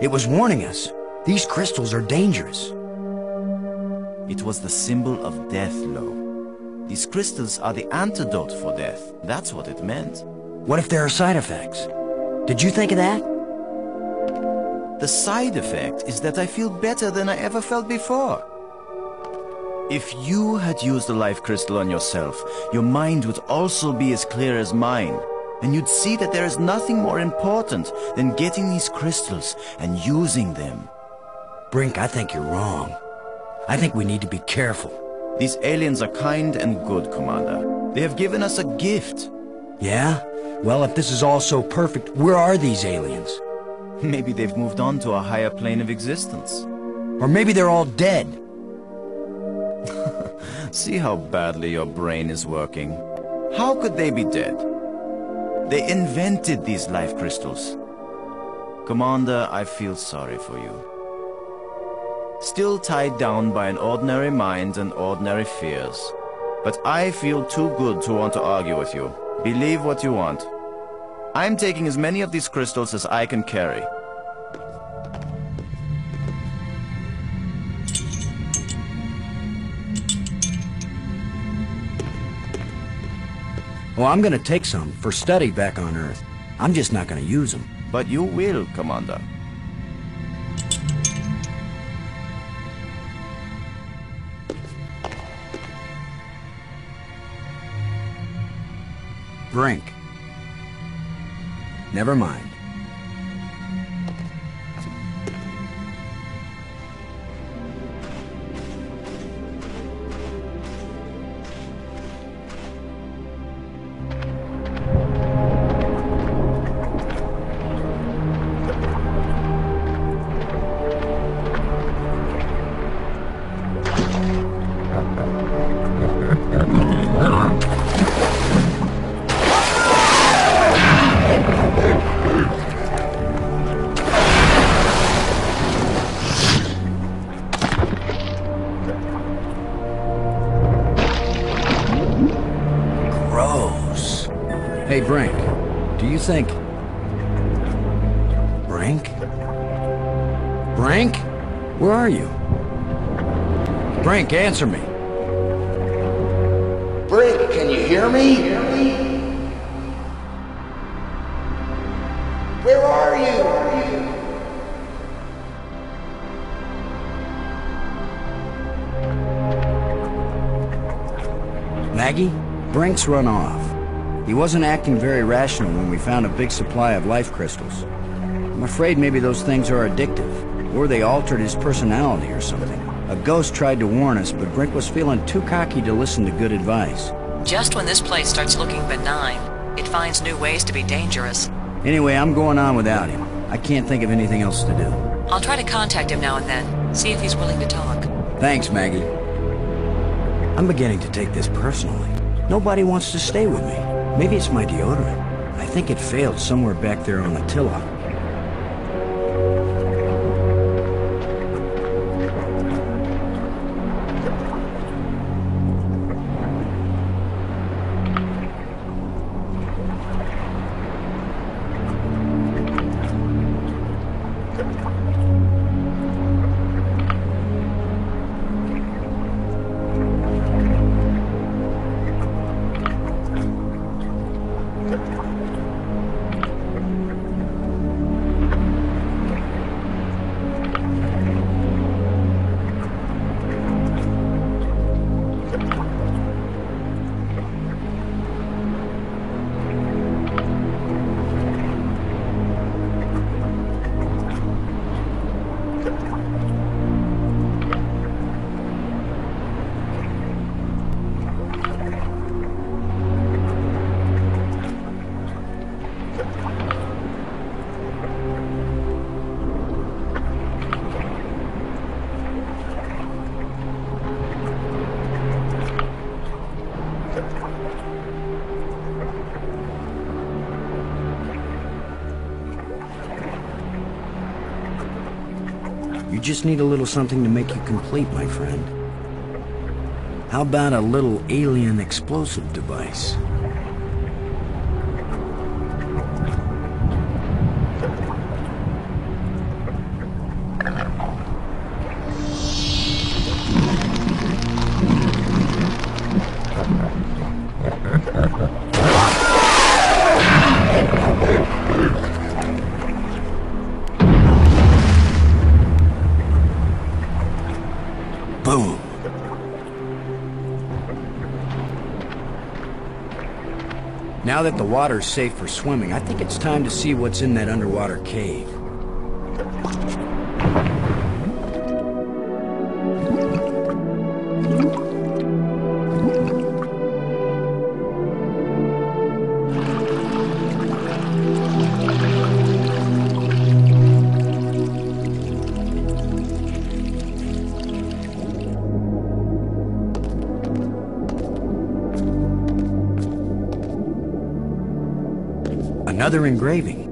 It was warning us. These crystals are dangerous. It was the symbol of death, Lo. These crystals are the antidote for death. That's what it meant. What if there are side effects? Did you think of that? The side effect is that I feel better than I ever felt before. If you had used a life crystal on yourself, your mind would also be as clear as mine. And you'd see that there is nothing more important than getting these crystals and using them. Brink, I think you're wrong. I think we need to be careful. These aliens are kind and good, Commander. They have given us a gift. Yeah? Well, if this is all so perfect, where are these aliens? Maybe they've moved on to a higher plane of existence. Or maybe they're all dead. See how badly your brain is working. How could they be dead? They invented these life crystals. Commander, I feel sorry for you. Still tied down by an ordinary mind and ordinary fears. But I feel too good to want to argue with you. Believe what you want. I'm taking as many of these crystals as I can carry. Well, I'm gonna take some for study back on Earth. I'm just not gonna use them. But you will, Commander. Brink. Never mind. Hey, Brink, do you think... Brink? Brink? Where are you? Brink, answer me. Brink, can you hear me? Where are you? Maggie? Brink's run off. He wasn't acting very rational when we found a big supply of life crystals. I'm afraid maybe those things are addictive, or they altered his personality or something. A ghost tried to warn us, but Brink was feeling too cocky to listen to good advice. Just when this place starts looking benign, it finds new ways to be dangerous. Anyway, I'm going on without him. I can't think of anything else to do. I'll try to contact him now and then, see if he's willing to talk. Thanks, Maggie. I'm beginning to take this personally. Nobody wants to stay with me. Maybe it's my deodorant. I think it failed somewhere back there on Atilla. You just need a little something to make you complete, my friend. How about a little alien explosive device? Boom. Now that the water's safe for swimming, I think it's time to see what's in that underwater cave. Another engraving.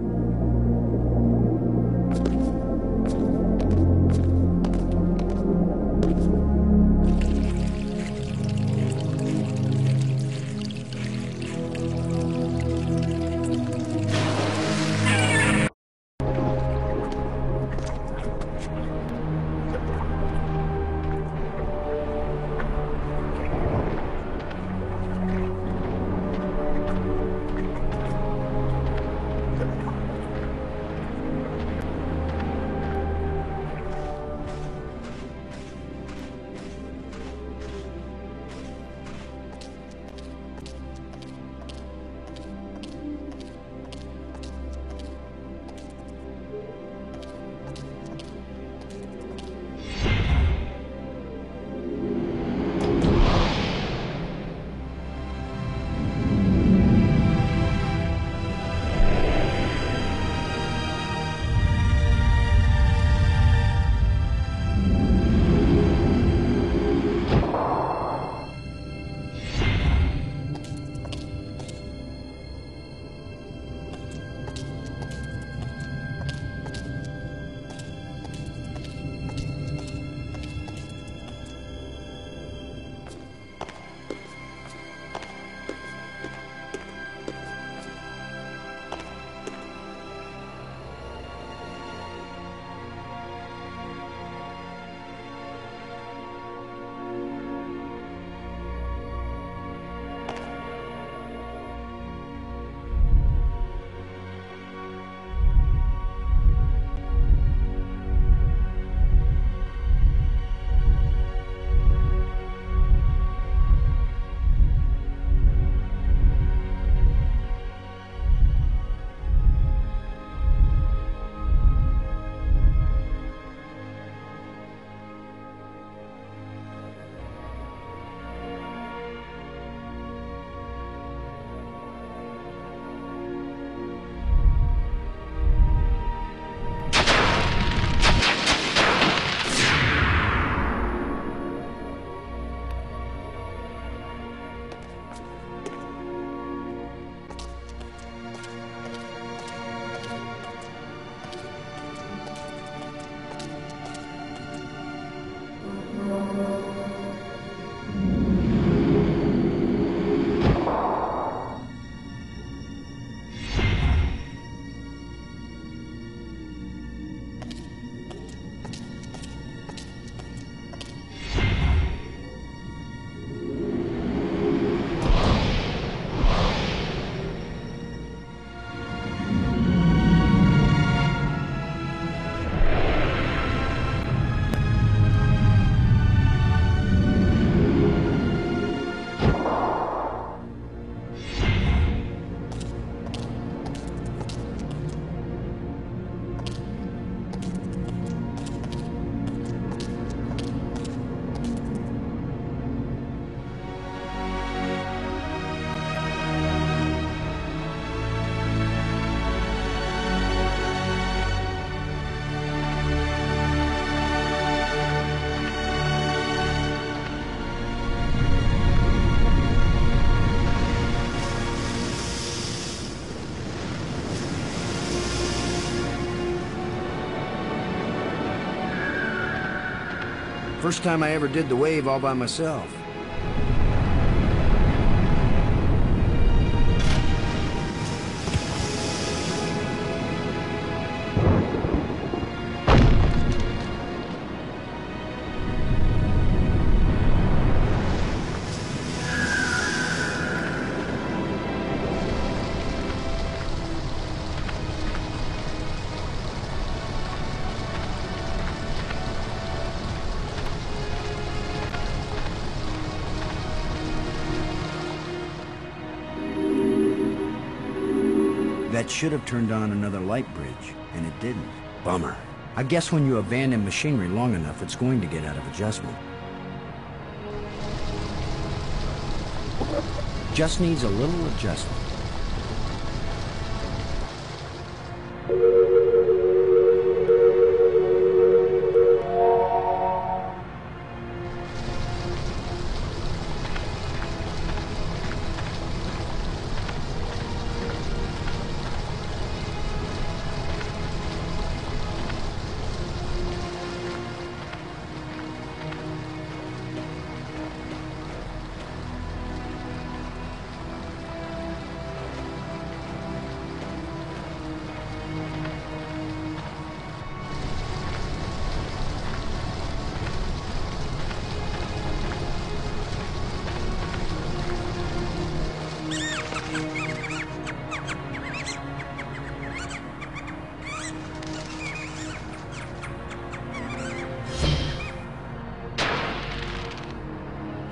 First time I ever did the wave all by myself. That should have turned on another light bridge, and it didn't. Bummer. I guess when you abandon machinery long enough, it's going to get out of adjustment. Just needs a little adjustment.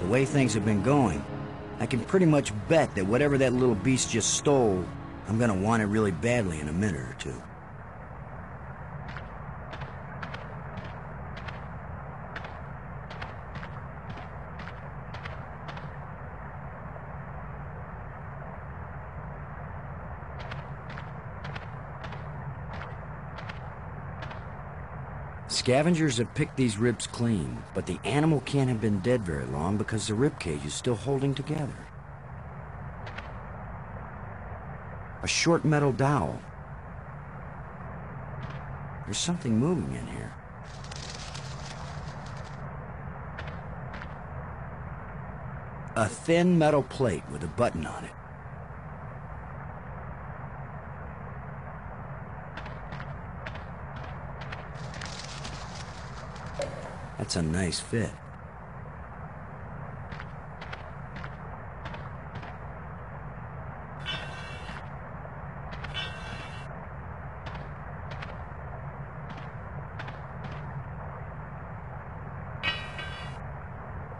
The way things have been going, I can pretty much bet that whatever that little beast just stole, I'm gonna want it really badly in a minute or two. Scavengers have picked these ribs clean, but the animal can't have been dead very long because the ribcage is still holding together. A short metal dowel. There's something moving in here. A thin metal plate with a button on it. That's a nice fit.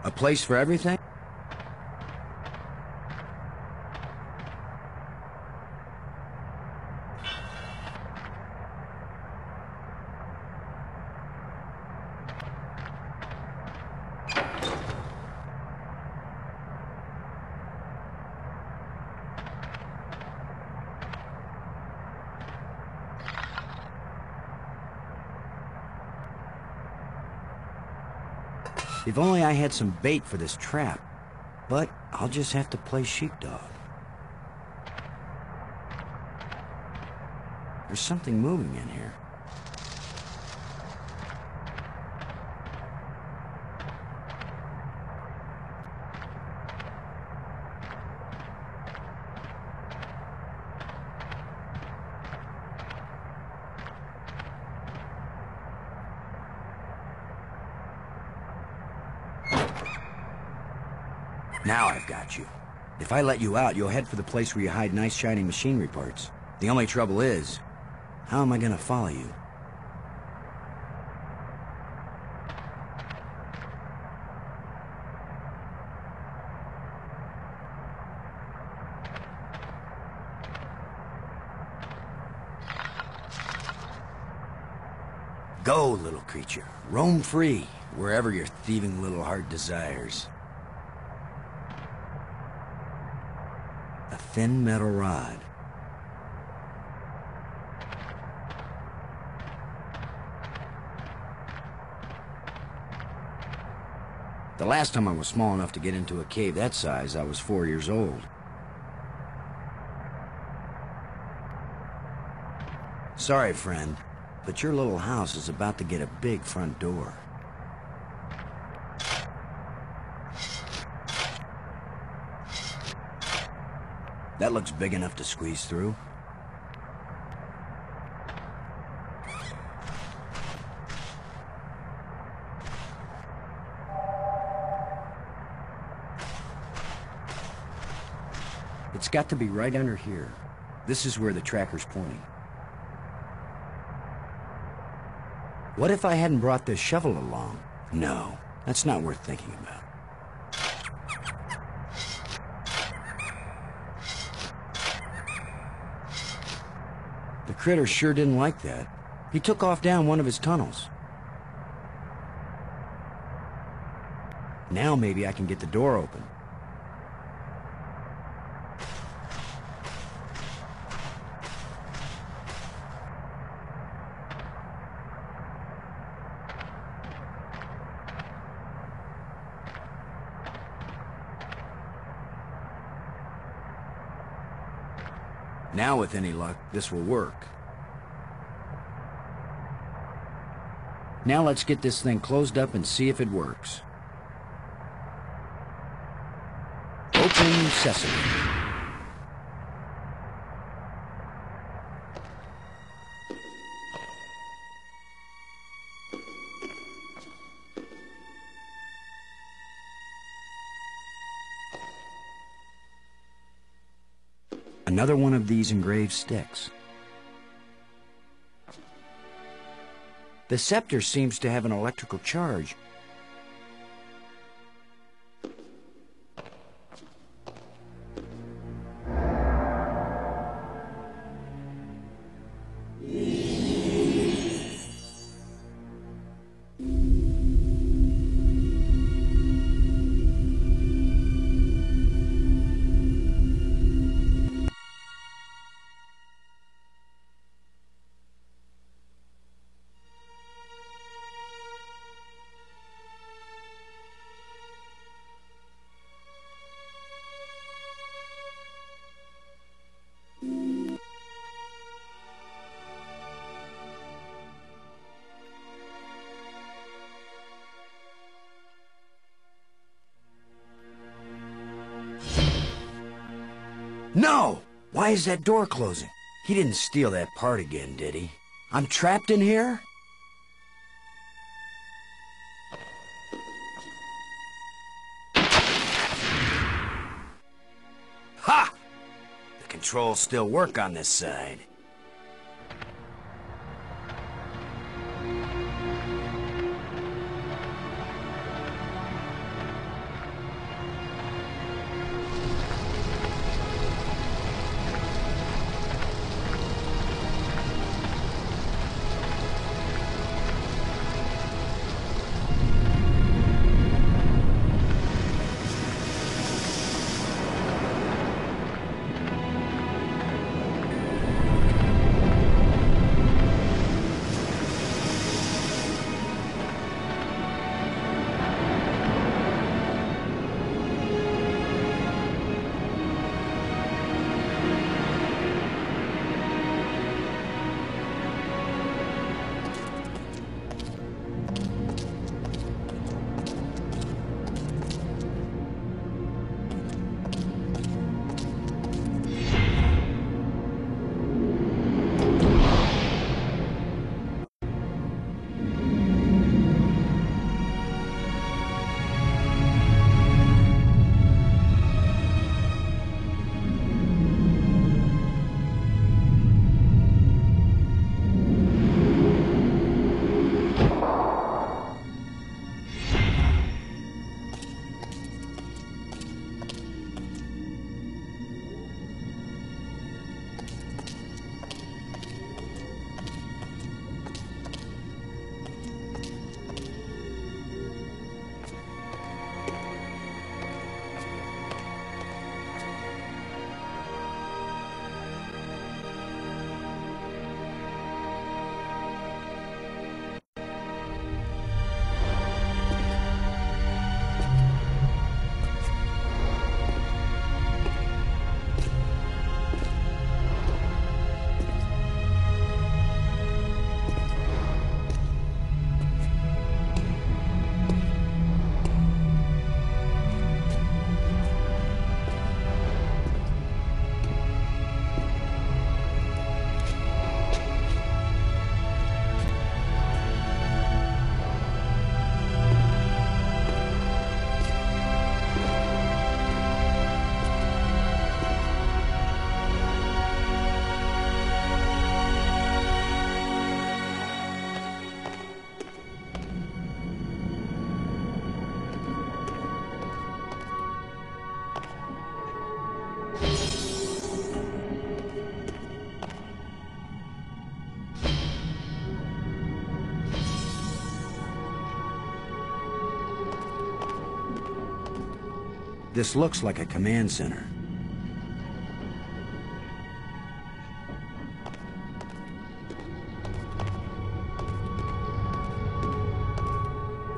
A place for everything? If only I had some bait for this trap, but I'll just have to play sheepdog. There's something moving in here. Now I've got you. If I let you out, you'll head for the place where you hide nice shiny machinery parts. The only trouble is, how am I gonna follow you? Go, little creature. Roam free, wherever your thieving little heart desires. A thin metal rod. The last time I was small enough to get into a cave that size, I was 4 years old. Sorry, friend, but your little house is about to get a big front door. That looks big enough to squeeze through. It's got to be right under here. This is where the tracker's pointing. What if I hadn't brought this shovel along? No, that's not worth thinking about. The critter sure didn't like that. He took off down one of his tunnels. Now maybe I can get the door open. Now, with any luck, this will work. Now let's get this thing closed up and see if it works. Open sesame. Another one of these engraved sticks. The scepter seems to have an electrical charge. No! Why is that door closing? He didn't steal that part again, did he? I'm trapped in here? Ha! The controls still work on this side. This looks like a command center.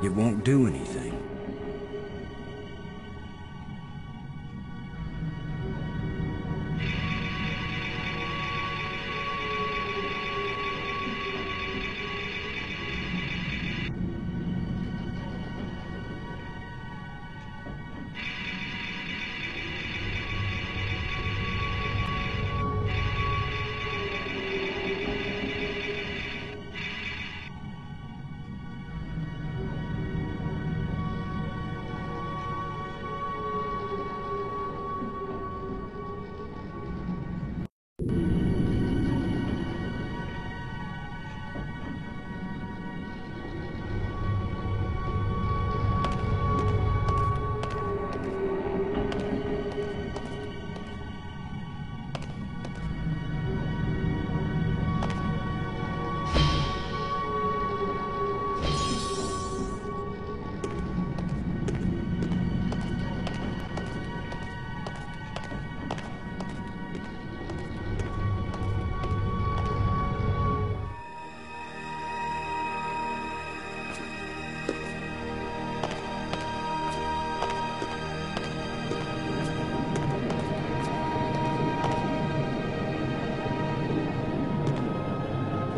It won't do anything.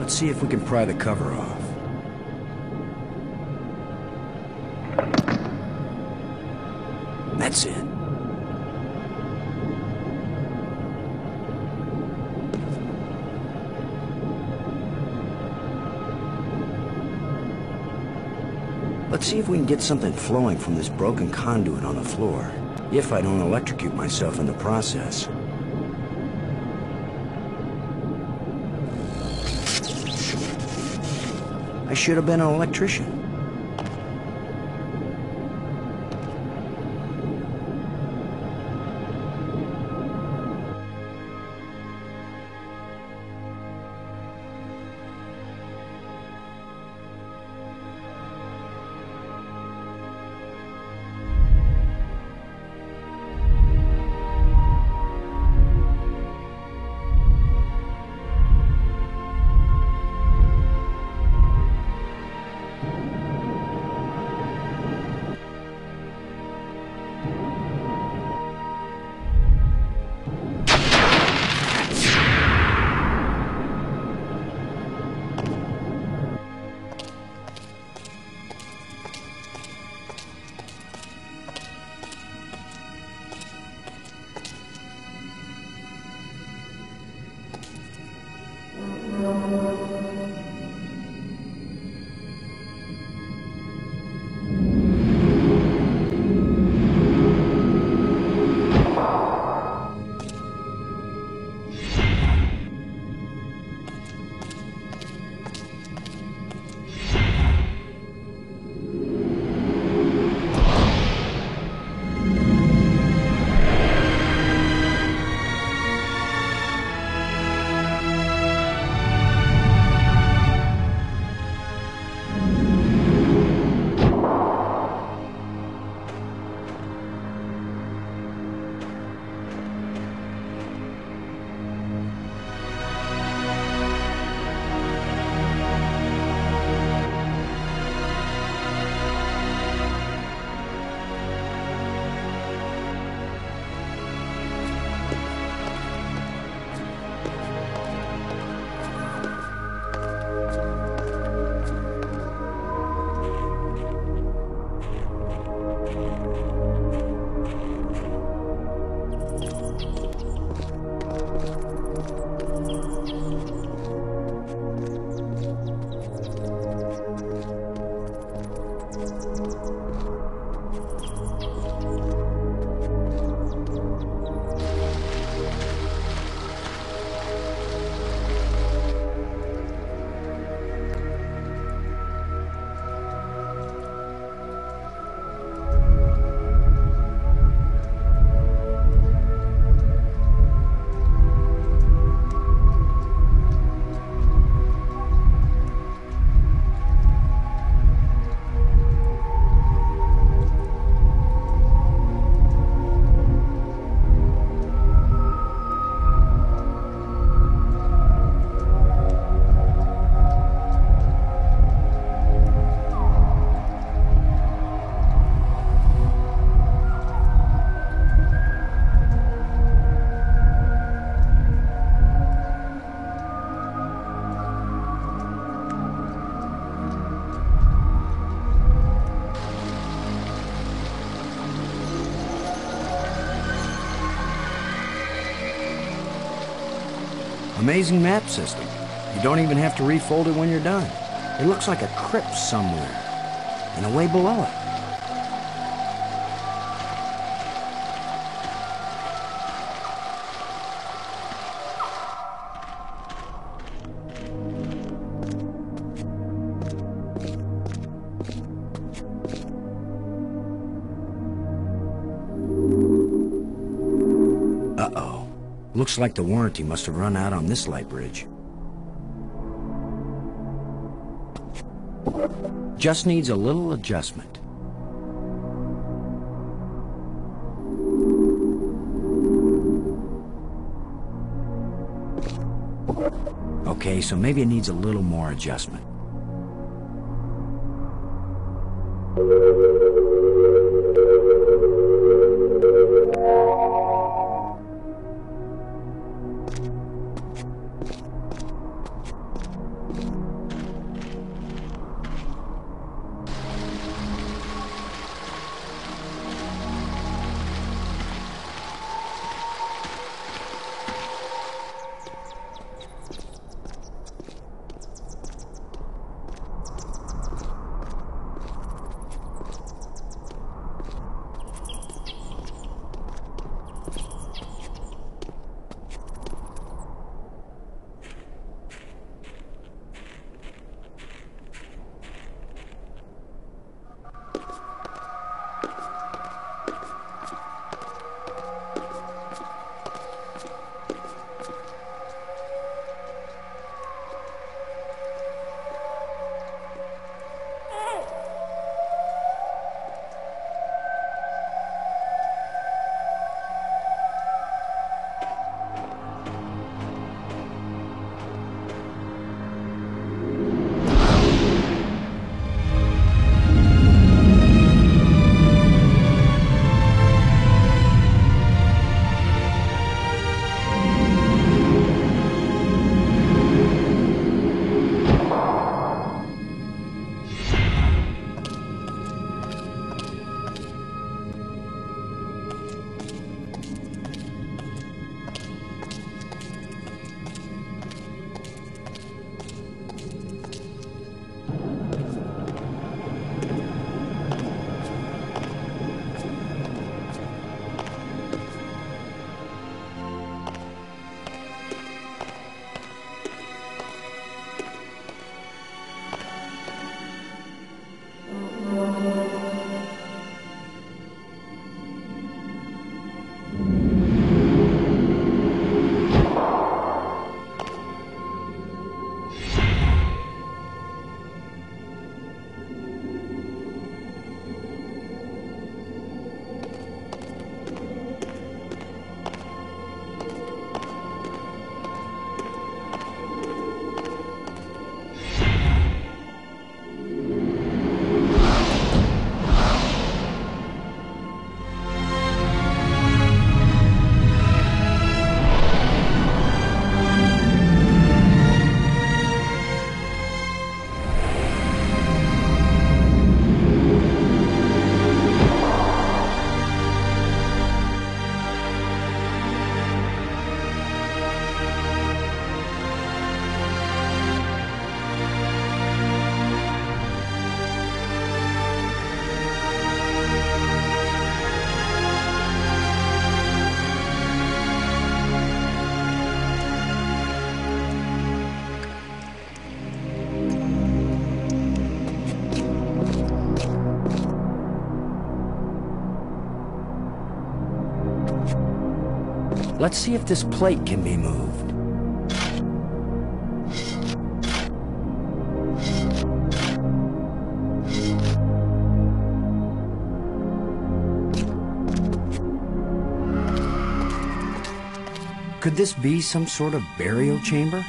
Let's see if we can pry the cover off. That's it. Let's see if we can get something flowing from this broken conduit on the floor, if I don't electrocute myself in the process. I should have been an electrician. Amazing map system. You don't even have to refold it when you're done. It looks like a crypt somewhere, and a way below it. Uh-oh. Looks like the warranty must have run out on this light bridge. Just needs a little adjustment. Okay, so maybe it needs a little more adjustment. Let's see if this plate can be moved. Could this be some sort of burial chamber?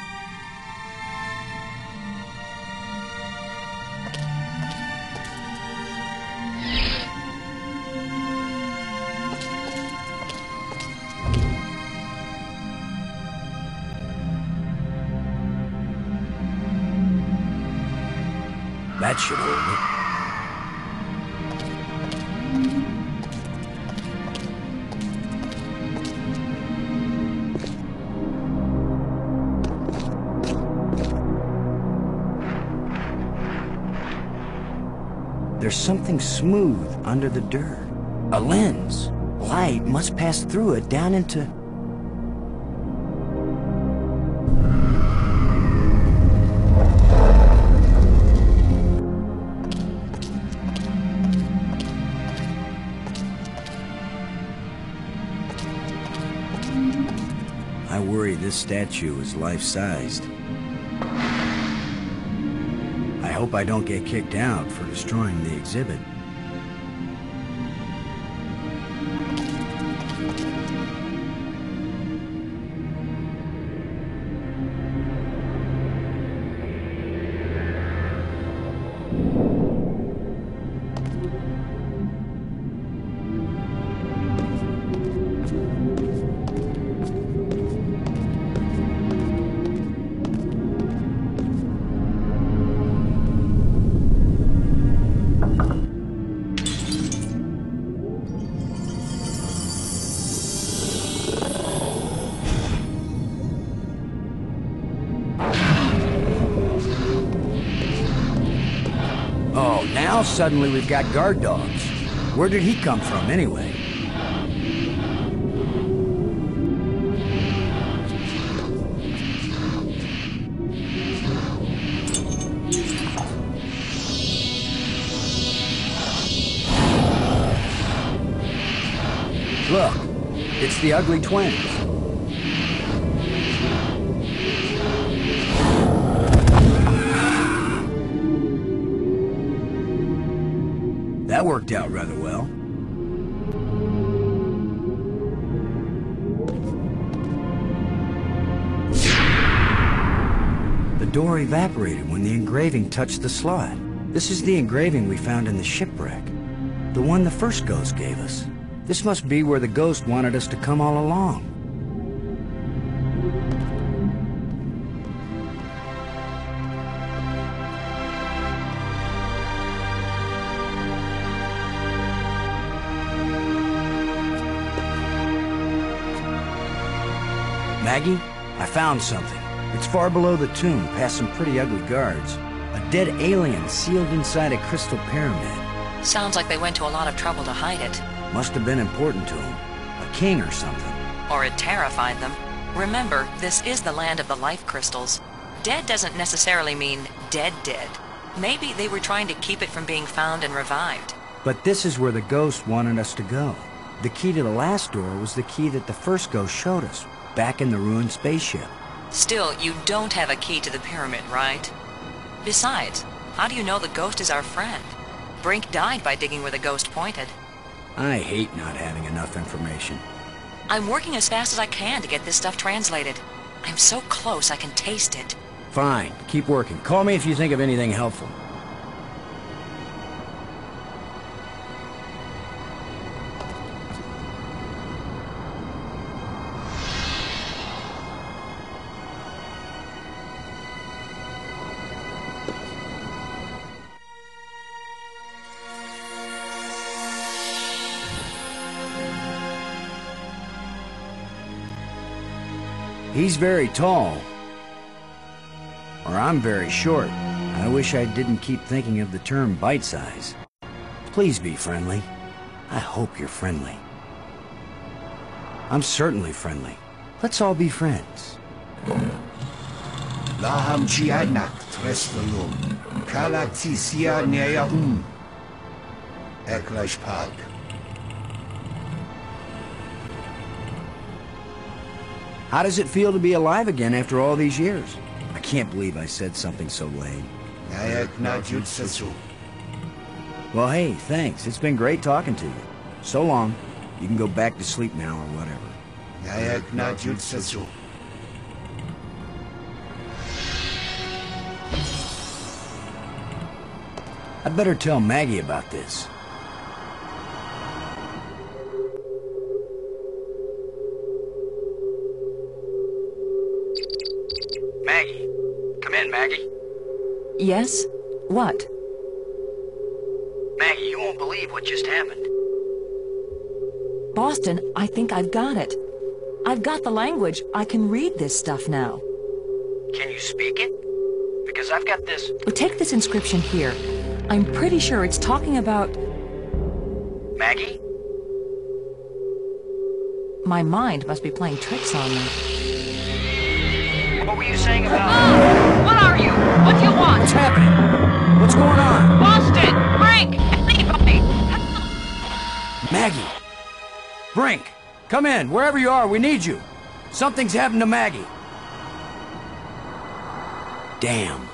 That should hold it. There's something smooth under the dirt. A lens. Light must pass through it down into... I worry this statue is life-sized. I hope I don't get kicked out for destroying the exhibit. Now suddenly we've got guard dogs. Where did he come from anyway? Look, it's the ugly twins. That worked out rather well. The door evaporated when the engraving touched the slot. This is the engraving we found in the shipwreck. The one the first ghost gave us. This must be where the ghost wanted us to come all along. Maggie, I found something. It's far below the tomb, past some pretty ugly guards. A dead alien sealed inside a crystal pyramid. Sounds like they went to a lot of trouble to hide it. Must have been important to him. A king or something. Or it terrified them. Remember, this is the land of the life crystals. Dead doesn't necessarily mean dead. Maybe they were trying to keep it from being found and revived. But this is where the ghost wanted us to go. The key to the last door was the key that the first ghost showed us. Back in the ruined spaceship. Still, you don't have a key to the pyramid, right? Besides, how do you know the ghost is our friend? Brink died by digging where the ghost pointed. I hate not having enough information. I'm working as fast as I can to get this stuff translated. I'm so close I can taste it. Fine, keep working. Call me if you think of anything helpful. He's very tall. Or I'm very short. I wish I didn't keep thinking of the term bite size. Please be friendly. I hope you're friendly. I'm certainly friendly. Let's all be friends. Laham Chianak Trestalum. Kalaxisia Neaum. Eklash Park. How does it feel to be alive again after all these years? I can't believe I said something so lame. Well, hey, thanks. It's been great talking to you. So long. You can go back to sleep now or whatever. I'd better tell Maggie about this. Maggie. Come in, Maggie. Yes? What? Maggie, you won't believe what just happened. Boston, I think I've got it. I've got the language. I can read this stuff now. Can you speak it? Because I've got this... Well, take this inscription here. I'm pretty sure it's talking about... Maggie? My mind must be playing tricks on me. What were you saying about... What are you? What do you want? What's happening? What's going on? Boston! Brink! Anybody! Maggie! Brink! Come in, wherever you are, we need you. Something's happened to Maggie. Damn.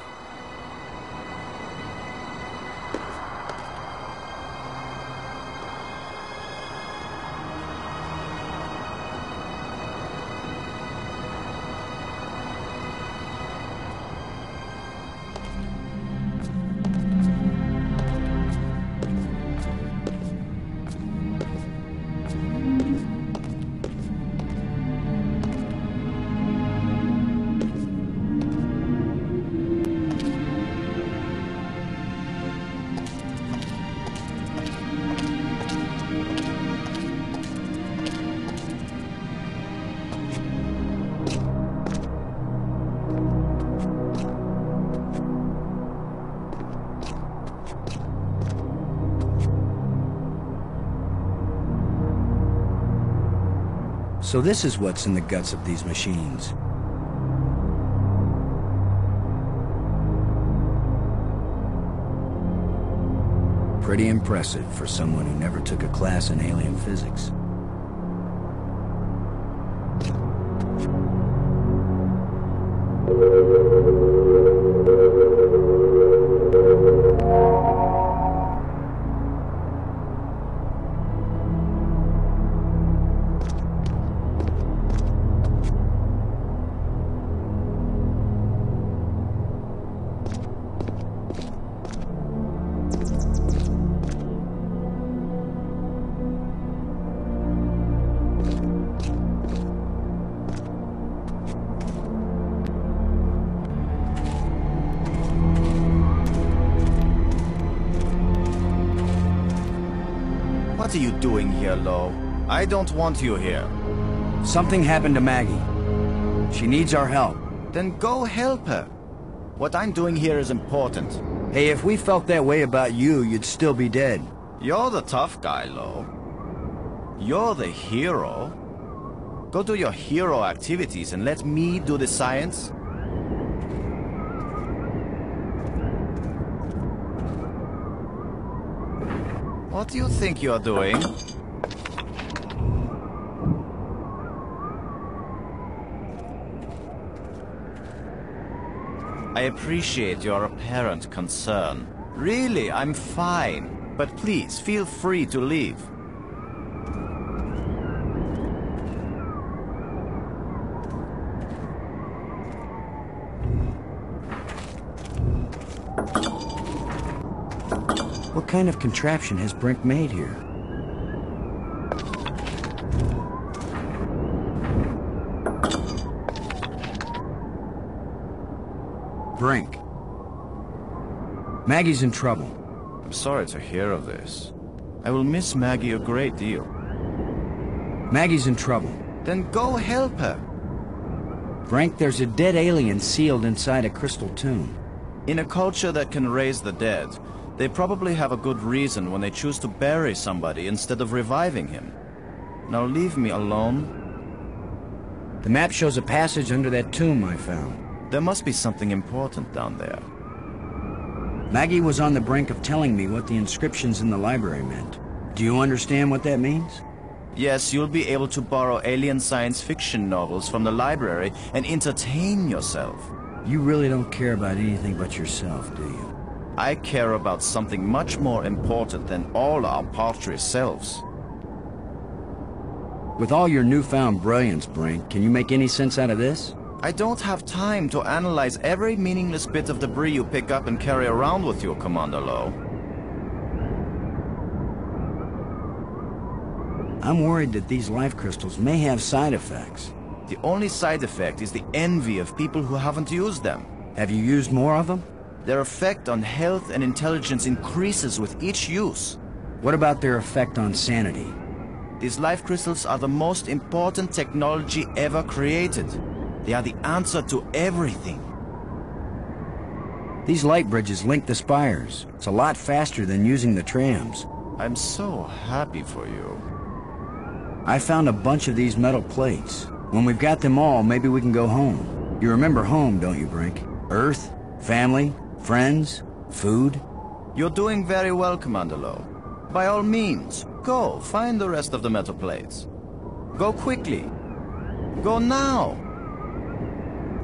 So this is what's in the guts of these machines. Pretty impressive for someone who never took a class in alien physics. What are you doing here, Lo? I don't want you here. Something happened to Maggie. She needs our help. Then go help her. What I'm doing here is important. Hey, if we felt that way about you, you'd still be dead. You're the tough guy, Lo. You're the hero. Go do your hero activities and let me do the science. What do you think you're doing? I appreciate your apparent concern. Really, I'm fine. But please, feel free to leave. What kind of contraption has Brink made here? Brink. Maggie's in trouble. I'm sorry to hear of this. I will miss Maggie a great deal. Maggie's in trouble. Then go help her. Brink, there's a dead alien sealed inside a crystal tomb. In a culture that can raise the dead, they probably have a good reason when they choose to bury somebody instead of reviving him. Now leave me alone. The map shows a passage under that tomb I found. There must be something important down there. Maggie was on the brink of telling me what the inscriptions in the library meant. Do you understand what that means? Yes, you'll be able to borrow alien science fiction novels from the library and entertain yourself. You really don't care about anything but yourself, do you? I care about something much more important than all our paltry selves. With all your newfound brilliance, Brink, can you make any sense out of this? I don't have time to analyze every meaningless bit of debris you pick up and carry around with you, Commander Lo. I'm worried that these life crystals may have side effects. The only side effect is the envy of people who haven't used them. Have you used more of them? Their effect on health and intelligence increases with each use. What about their effect on sanity? These life crystals are the most important technology ever created. They are the answer to everything. These light bridges link the spires. It's a lot faster than using the trams. I'm so happy for you. I found a bunch of these metal plates. When we've got them all, maybe we can go home. You remember home, don't you, Brink? Earth, family, friends, food. You're doing very well, Commander Lowe. By all means, go, find the rest of the metal plates. Go quickly. Go now.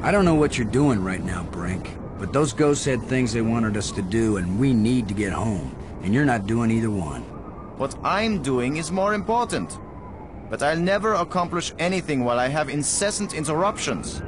I don't know what you're doing right now, Brink, but those ghosts had things they wanted us to do, and we need to get home. And you're not doing either one. What I'm doing is more important. But I'll never accomplish anything while I have incessant interruptions.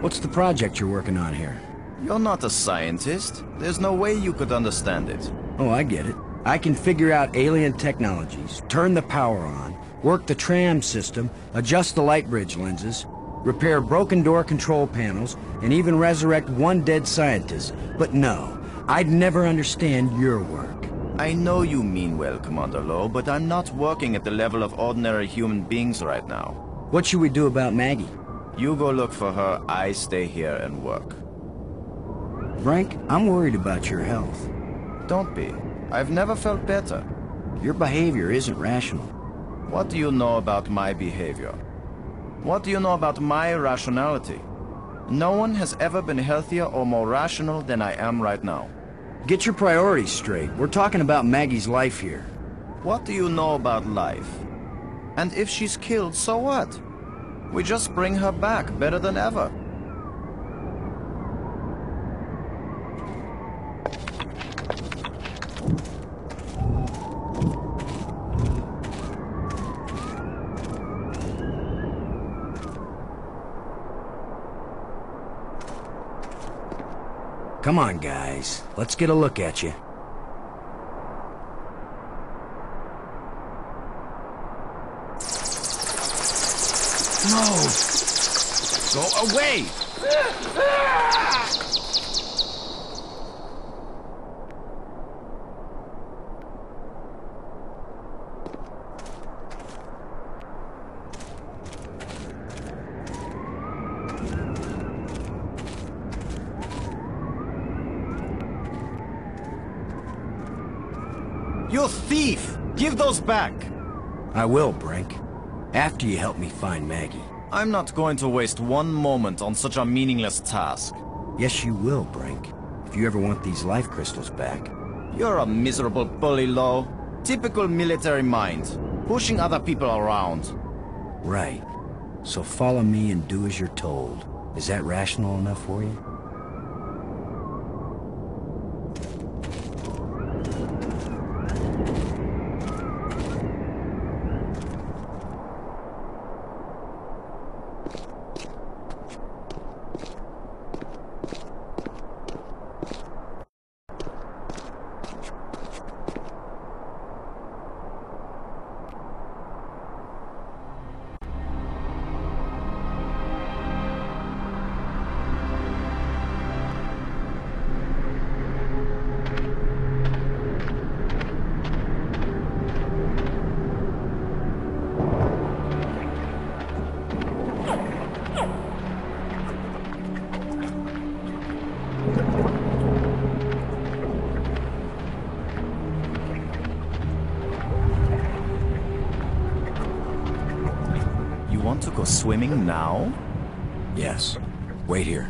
What's the project you're working on here? You're not a scientist. There's no way you could understand it. Oh, I get it. I can figure out alien technologies, turn the power on, work the tram system, adjust the light bridge lenses, repair broken door control panels, and even resurrect one dead scientist. But no, I'd never understand your work. I know you mean well, Commander Lowe, but I'm not working at the level of ordinary human beings right now. What should we do about Maggie? You go look for her, I stay here and work. Brink, I'm worried about your health. Don't be. I've never felt better. Your behavior isn't rational. What do you know about my behavior? What do you know about my rationality? No one has ever been healthier or more rational than I am right now. Get your priorities straight. We're talking about Maggie's life here. What do you know about life? And if she's killed, so what? We just bring her back better than ever. Come on, guys. Let's get a look at you. No! Go away! You thief! Give those back! I will, Brink. After you help me find Maggie. I'm not going to waste one moment on such a meaningless task. Yes, you will, Brink. If you ever want these life crystals back. You're a miserable bully, Lowe. Typical military mind. Pushing other people around. Right. So follow me and do as you're told. Is that rational enough for you? Want to go swimming now? Yes. Wait here.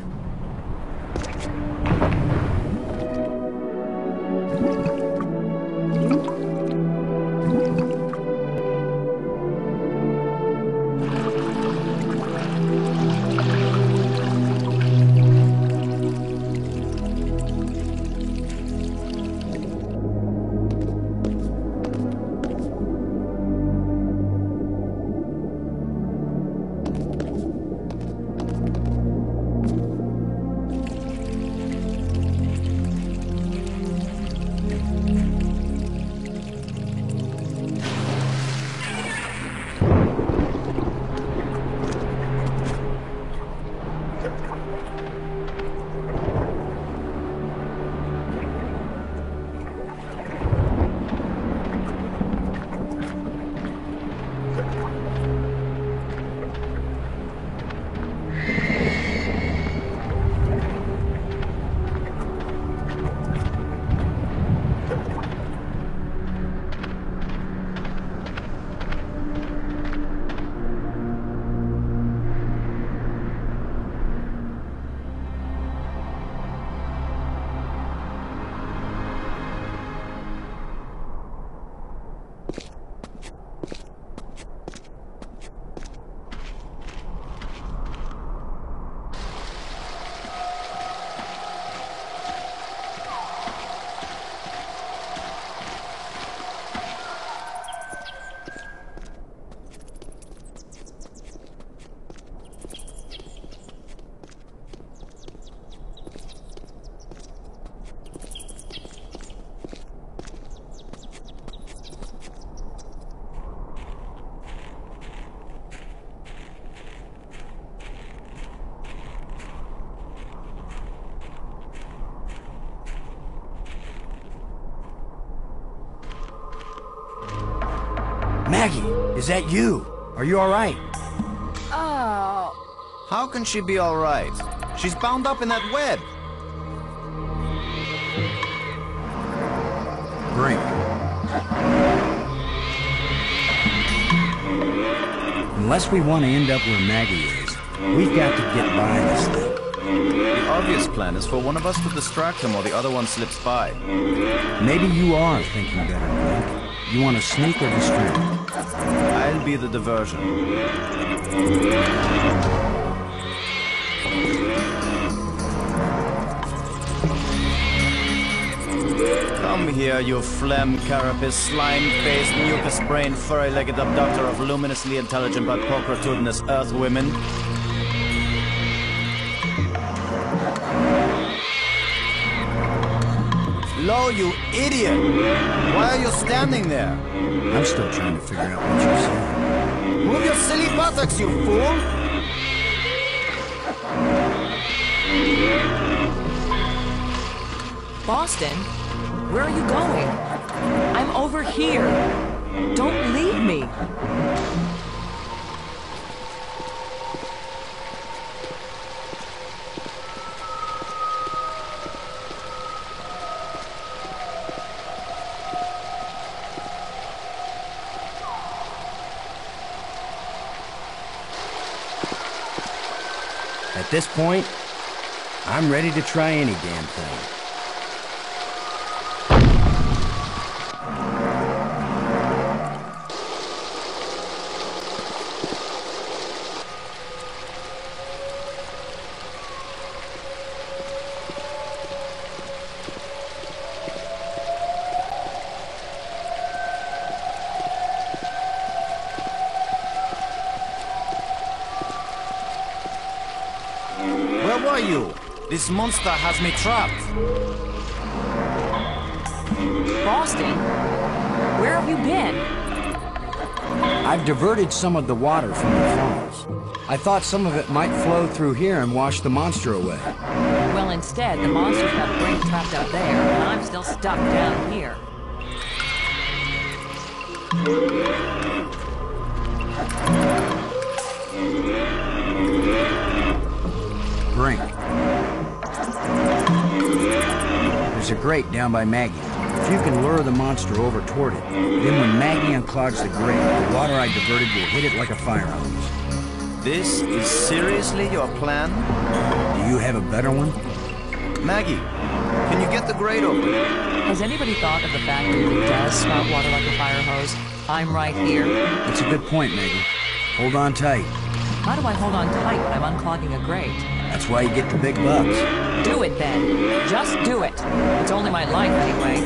Maggie, is that you? Are you all right? Oh. How can she be all right? She's bound up in that web. Brink. Unless we want to end up where Maggie is, we've got to get by this thing. The obvious plan is for one of us to distract him while the other one slips by. Maybe you are thinking better, Brink. You want to sneak or distract? I'll be the diversion. Come here, you phlegm, carapace, slime-faced, mucus-brained, furry-legged abductor of luminously intelligent but pulchritudinous Earth women. Lo, you idiot! Why are you standing there? I'm still trying to figure out what you're saying. Move your silly buttocks, you fool! Boston, where are you going? I'm over here. Don't leave me. At this point, I'm ready to try any damn thing. This monster has me trapped. Boston, where have you been? I've diverted some of the water from the falls. I thought some of it might flow through here and wash the monster away. Well, instead, the monster's got Brink trapped out there, and I'm still stuck down here. Brink. There's a grate down by Maggie. If you can lure the monster over toward it, then when Maggie unclogs the grate, the water I diverted will hit it like a fire hose. This is seriously your plan? Do you have a better one? Maggie, can you get the grate open? Has anybody thought of the fact that it does spout water like a fire hose? I'm right here. That's a good point, Maggie. Hold on tight. How do I hold on tight when I'm unclogging a grate? That's why you get the big bucks. Do it, then. Just do it. It's only my life, anyway.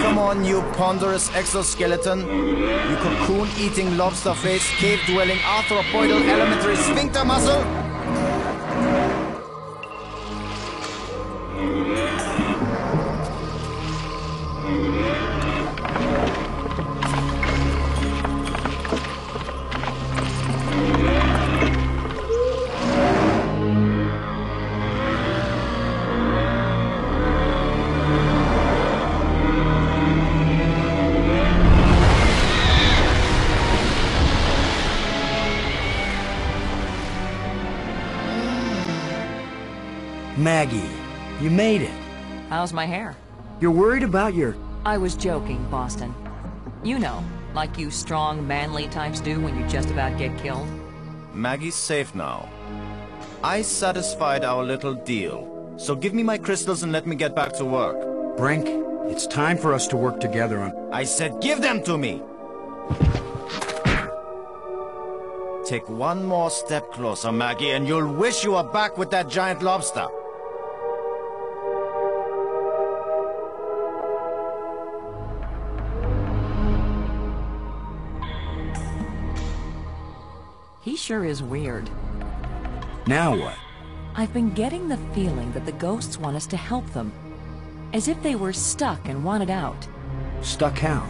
Come on, you ponderous exoskeleton. You cocoon-eating, lobster-faced, cave-dwelling, arthropoidal elementary sphincter muscle. Maggie, you made it. How's my hair? You're worried about your... I was joking, Boston. You know, like you strong, manly types do when you just about get killed. Maggie's safe now. I satisfied our little deal. So give me my crystals and let me get back to work. Brink, it's time for us to work together on... I said give them to me! Take one more step closer, Maggie, and you'll wish you were back with that giant lobster. He sure is weird. Now what? I've been getting the feeling that the ghosts want us to help them. As if they were stuck and wanted out. Stuck how?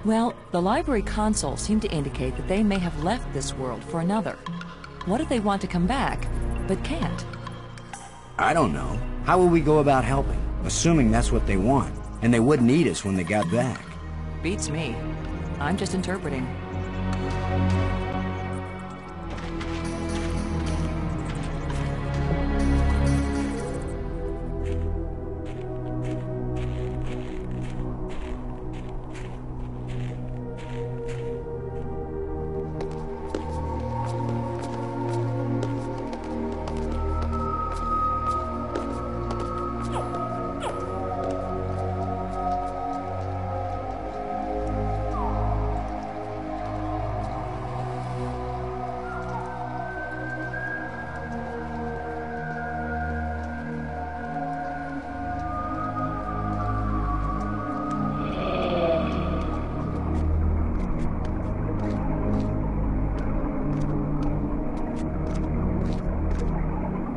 Well, the library consoles seem to indicate that they may have left this world for another. What if they want to come back, but can't? I don't know. How will we go about helping? Assuming that's what they want, and they wouldn't eat us when they got back. Beats me. I'm just interpreting.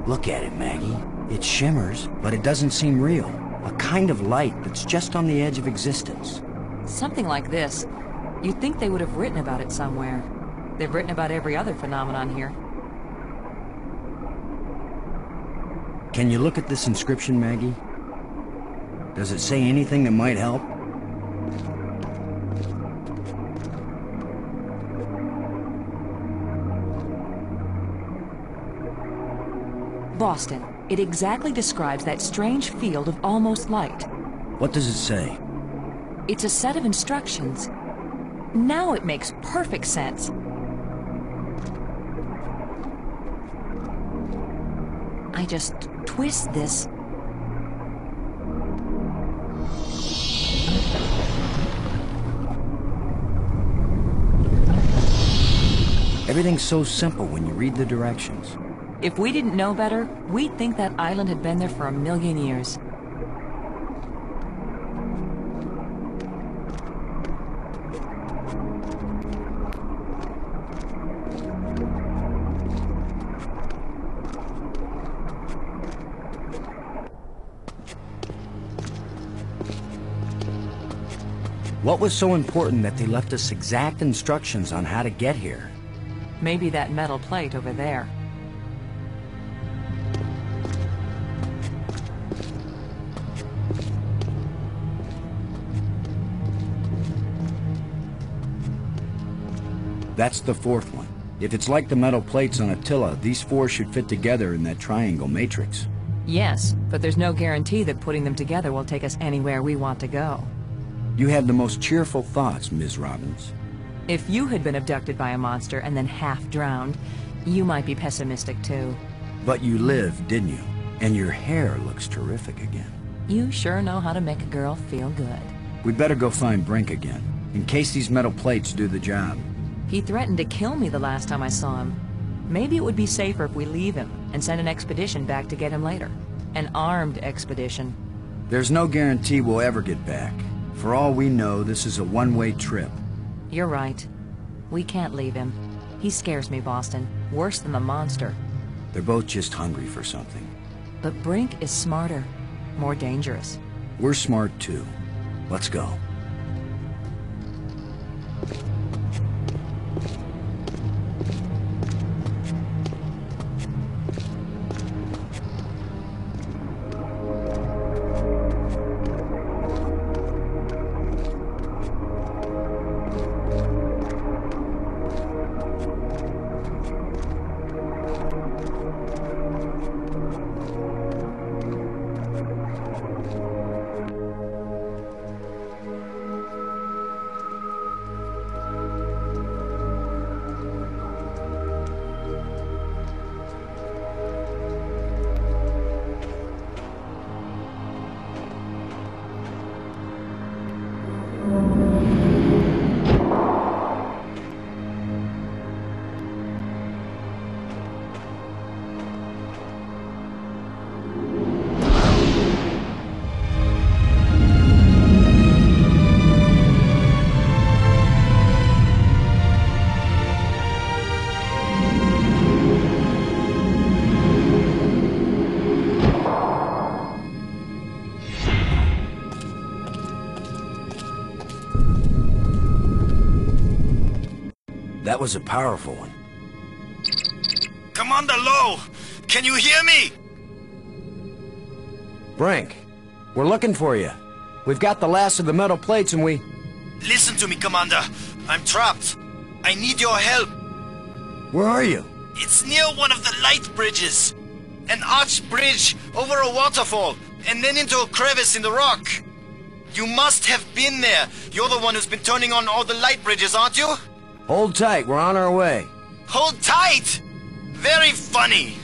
Look at it, Maggie. It shimmers, but it doesn't seem real. A kind of light that's just on the edge of existence. Something like this. You'd think they would have written about it somewhere. They've written about every other phenomenon here. Can you look at this inscription, Maggie? Does it say anything that might help? Boston. It exactly describes that strange field of almost light. What does it say? It's a set of instructions. Now it makes perfect sense. I just twist this. Everything's so simple when you read the directions. If we didn't know better, we'd think that island had been there for 1,000,000 years. What was so important that they left us exact instructions on how to get here? Maybe that metal plate over there. That's the fourth one. If it's like the metal plates on Attila, these four should fit together in that triangle matrix. Yes, but there's no guarantee that putting them together will take us anywhere we want to go. You have the most cheerful thoughts, Ms. Robbins. If you had been abducted by a monster and then half drowned, you might be pessimistic too. But you lived, didn't you? And your hair looks terrific again. You sure know how to make a girl feel good. We'd better go find Brink again, in case these metal plates do the job. He threatened to kill me the last time I saw him. Maybe it would be safer if we leave him and send an expedition back to get him later. An armed expedition. There's no guarantee we'll ever get back. For all we know, this is a one-way trip. You're right. We can't leave him. He scares me, Boston. Worse than the monster. They're both just hungry for something. But Brink is smarter. More dangerous. We're smart too. Let's go. That was a powerful one. Commander Lowe! Can you hear me? Brink, we're looking for you. We've got the last of the metal plates and we... Listen to me, Commander. I'm trapped. I need your help. Where are you? It's near one of the light bridges. An arched bridge over a waterfall, and then into a crevice in the rock. You must have been there. You're the one who's been turning on all the light bridges, aren't you? Hold tight, we're on our way. Hold tight! Very funny.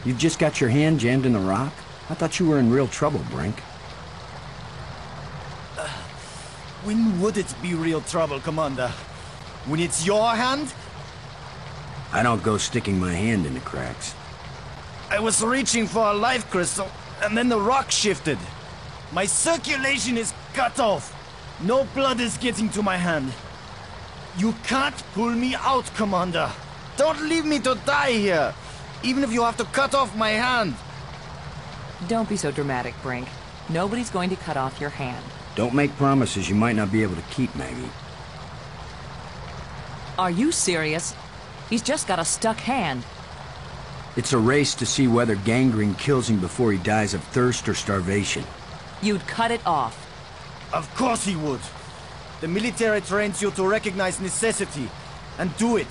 You've just got your hand jammed in the rock? I thought you were in real trouble, Brink. When would it be real trouble, Commander? When it's your hand? I don't go sticking my hand in the cracks. I was reaching for a life crystal, and then the rock shifted. My circulation is cut off. No blood is getting to my hand. You can't pull me out, Commander. Don't leave me to die here, even if you have to cut off my hand. Don't be so dramatic, Brink. Nobody's going to cut off your hand. Don't make promises you might not be able to keep, Maggie. Are you serious? He's just got a stuck hand. It's a race to see whether gangrene kills him before he dies of thirst or starvation. You'd cut it off. Of course he would. The military trains you to recognize necessity, and do it.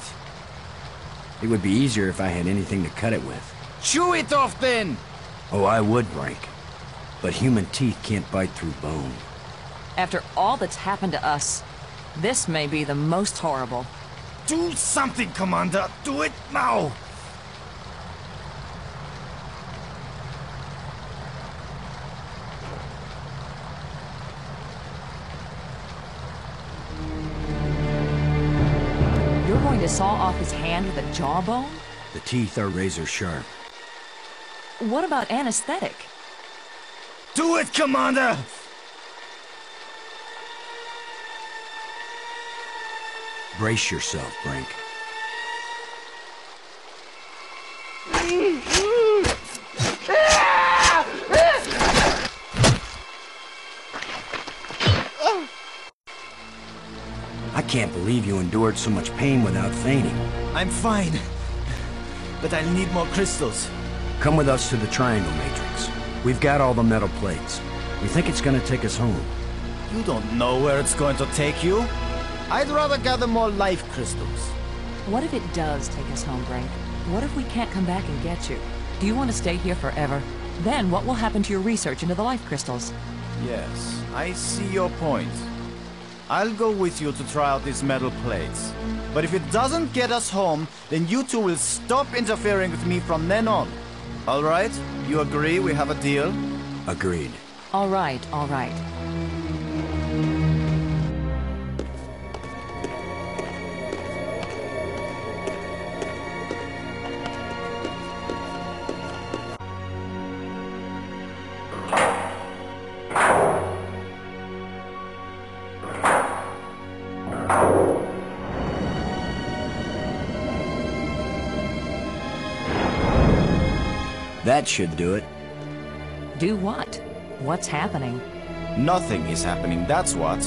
It would be easier if I had anything to cut it with. Chew it off, then! Oh, I would, Brink. But human teeth can't bite through bone. After all that's happened to us, this may be the most horrible. Do something, Commander! Do it now! You're going to saw off his hand with a jawbone? The teeth are razor sharp. What about anesthetic? Do it, Commander! Brace yourself, Brink. I can't believe you endured so much pain without fainting. I'm fine, but I'll need more crystals. Come with us to the Triangle Matrix. We've got all the metal plates. We think it's gonna take us home. You don't know where it's going to take you. I'd rather gather more life crystals. What if it does take us home, Brink? What if we can't come back and get you? Do you want to stay here forever? Then what will happen to your research into the life crystals? Yes, I see your point. I'll go with you to try out these metal plates. But if it doesn't get us home, then you two will stop interfering with me from then on. All right? You agree we have a deal? Agreed. All right, all right. That should do it. Do what? What's happening? Nothing is happening, that's what.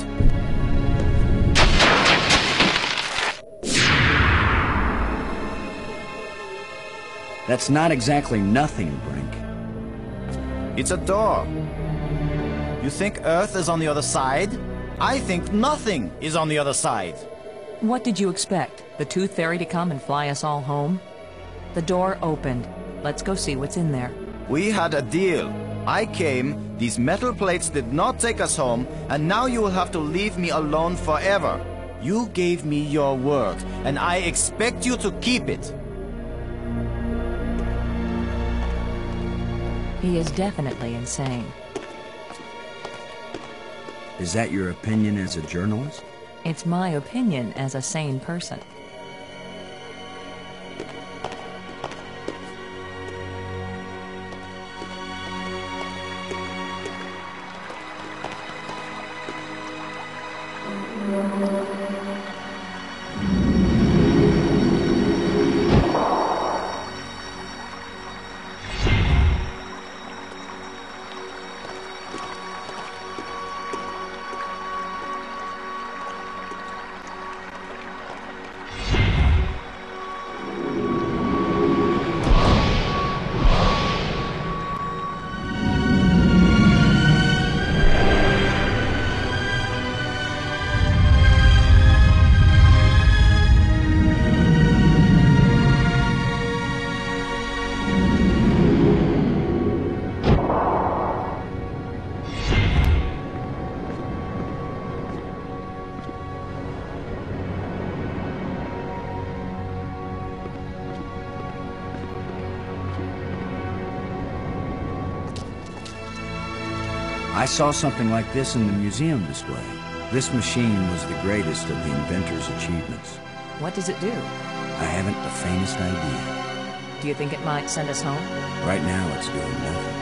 That's not exactly nothing, Brink. It's a door. You think Earth is on the other side? I think nothing is on the other side. What did you expect? The Tooth Fairy to come and fly us all home? The door opened. Let's go see what's in there. We had a deal. I came, these metal plates did not take us home, and now you will have to leave me alone forever. You gave me your word, and I expect you to keep it. He is definitely insane. Is that your opinion as a journalist? It's my opinion as a sane person. I saw something like this in the museum display. This machine was the greatest of the inventor's achievements. What does it do? I haven't the faintest idea. Do you think it might send us home? Right now, it's doing nothing.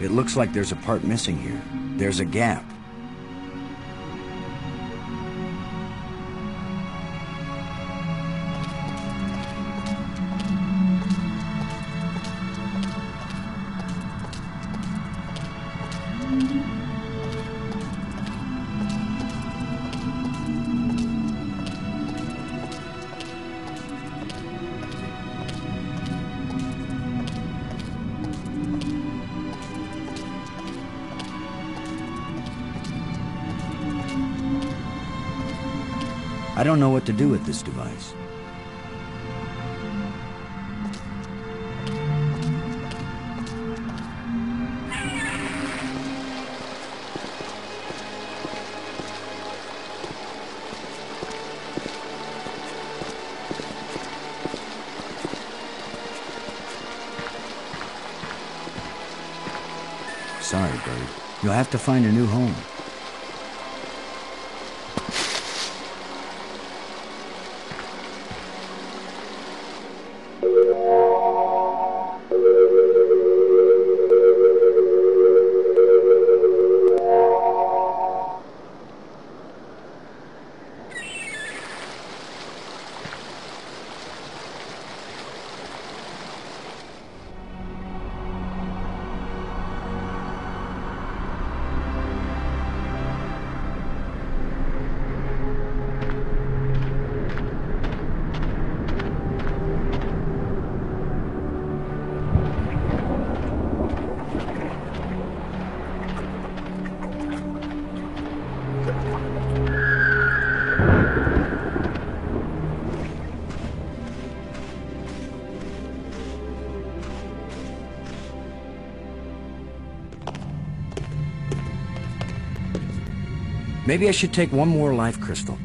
It looks like there's a part missing here. There's a gap. I don't know what to do with this device. Sorry, Bird. You'll have to find a new home. Maybe I should take one more life crystal.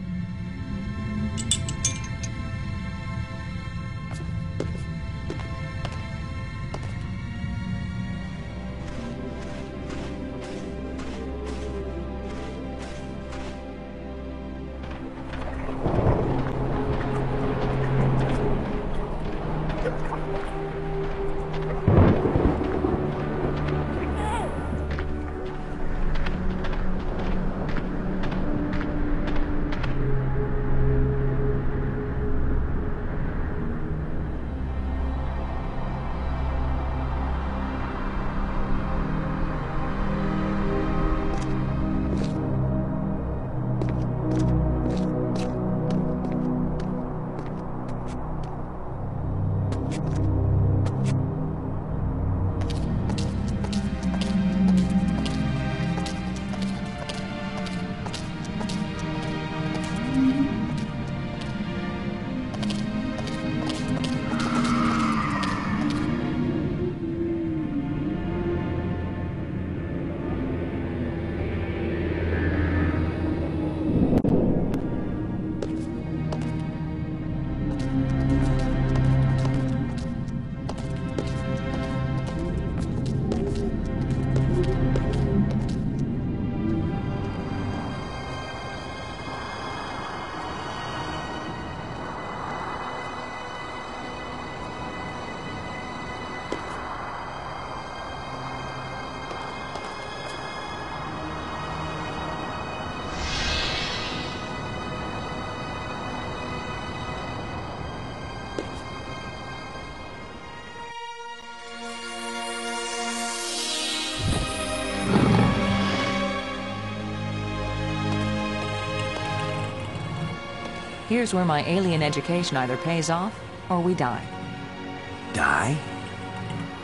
Here's where my alien education either pays off, or we die. Die?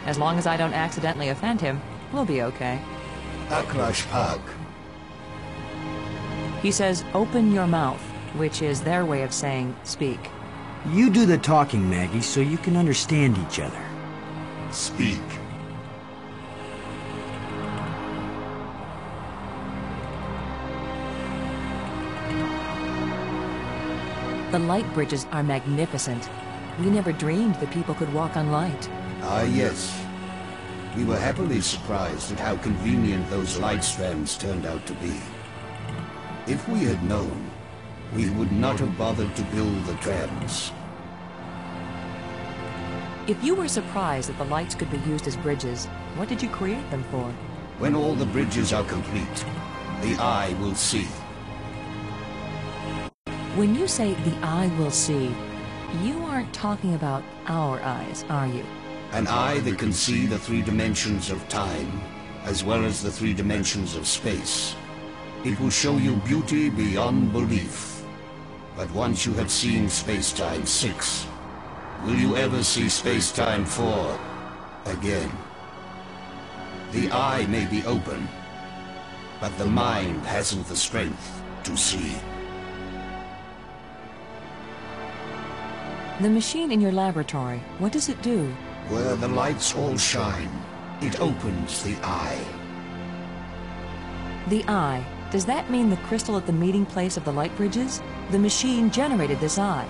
As long as I don't accidentally offend him, we'll be okay. Aklash Pag. He says, open your mouth, which is their way of saying, speak. You do the talking, Maggie, so you can understand each other. Speak. The light bridges are magnificent. We never dreamed that people could walk on light. Ah, yes. We were happily surprised at how convenient those light strands turned out to be. If we had known, we would not have bothered to build the trams. If you were surprised that the lights could be used as bridges, what did you create them for? When all the bridges are complete, the eye will see. When you say the eye will see, you aren't talking about our eyes, are you? An eye that can see the 3 dimensions of time, as well as the 3 dimensions of space. It will show you beauty beyond belief. But once you have seen Space-Time 6, will you ever see Space-Time 4 again? The eye may be open, but the mind hasn't the strength to see. The machine in your laboratory, what does it do? Where the lights all shine, it opens the eye. The eye. Does that mean the crystal at the meeting place of the light bridges? The machine generated this eye.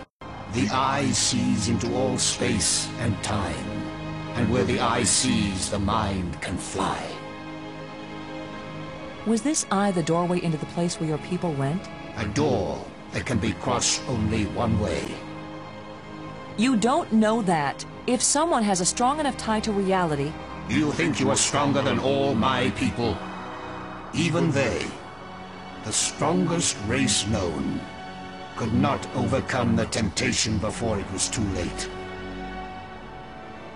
The eye sees into all space and time. And where the eye sees, the mind can fly. Was this eye the doorway into the place where your people went? A door that can be crossed only one way. You don't know that. If someone has a strong enough tie to reality... You think you are stronger than all my people? Even they, the strongest race known, could not overcome the temptation before it was too late.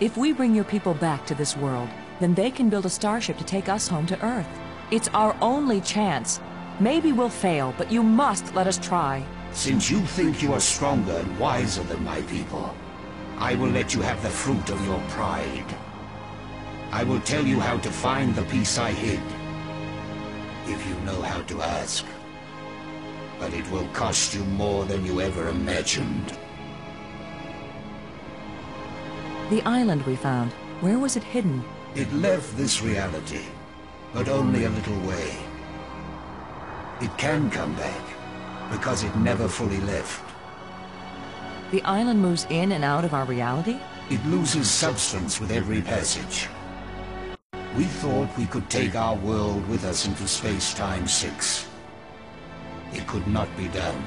If we bring your people back to this world, then they can build a starship to take us home to Earth. It's our only chance. Maybe we'll fail, but you must let us try. Since you think you are stronger and wiser than my people, I will let you have the fruit of your pride. I will tell you how to find the piece I hid, if you know how to ask. But it will cost you more than you ever imagined. The island we found, where was it hidden? It left this reality, but only a little way. It can come back, because it never fully left. The island moves in and out of our reality? It loses substance with every passage. We thought we could take our world with us into space-time 6. It could not be done.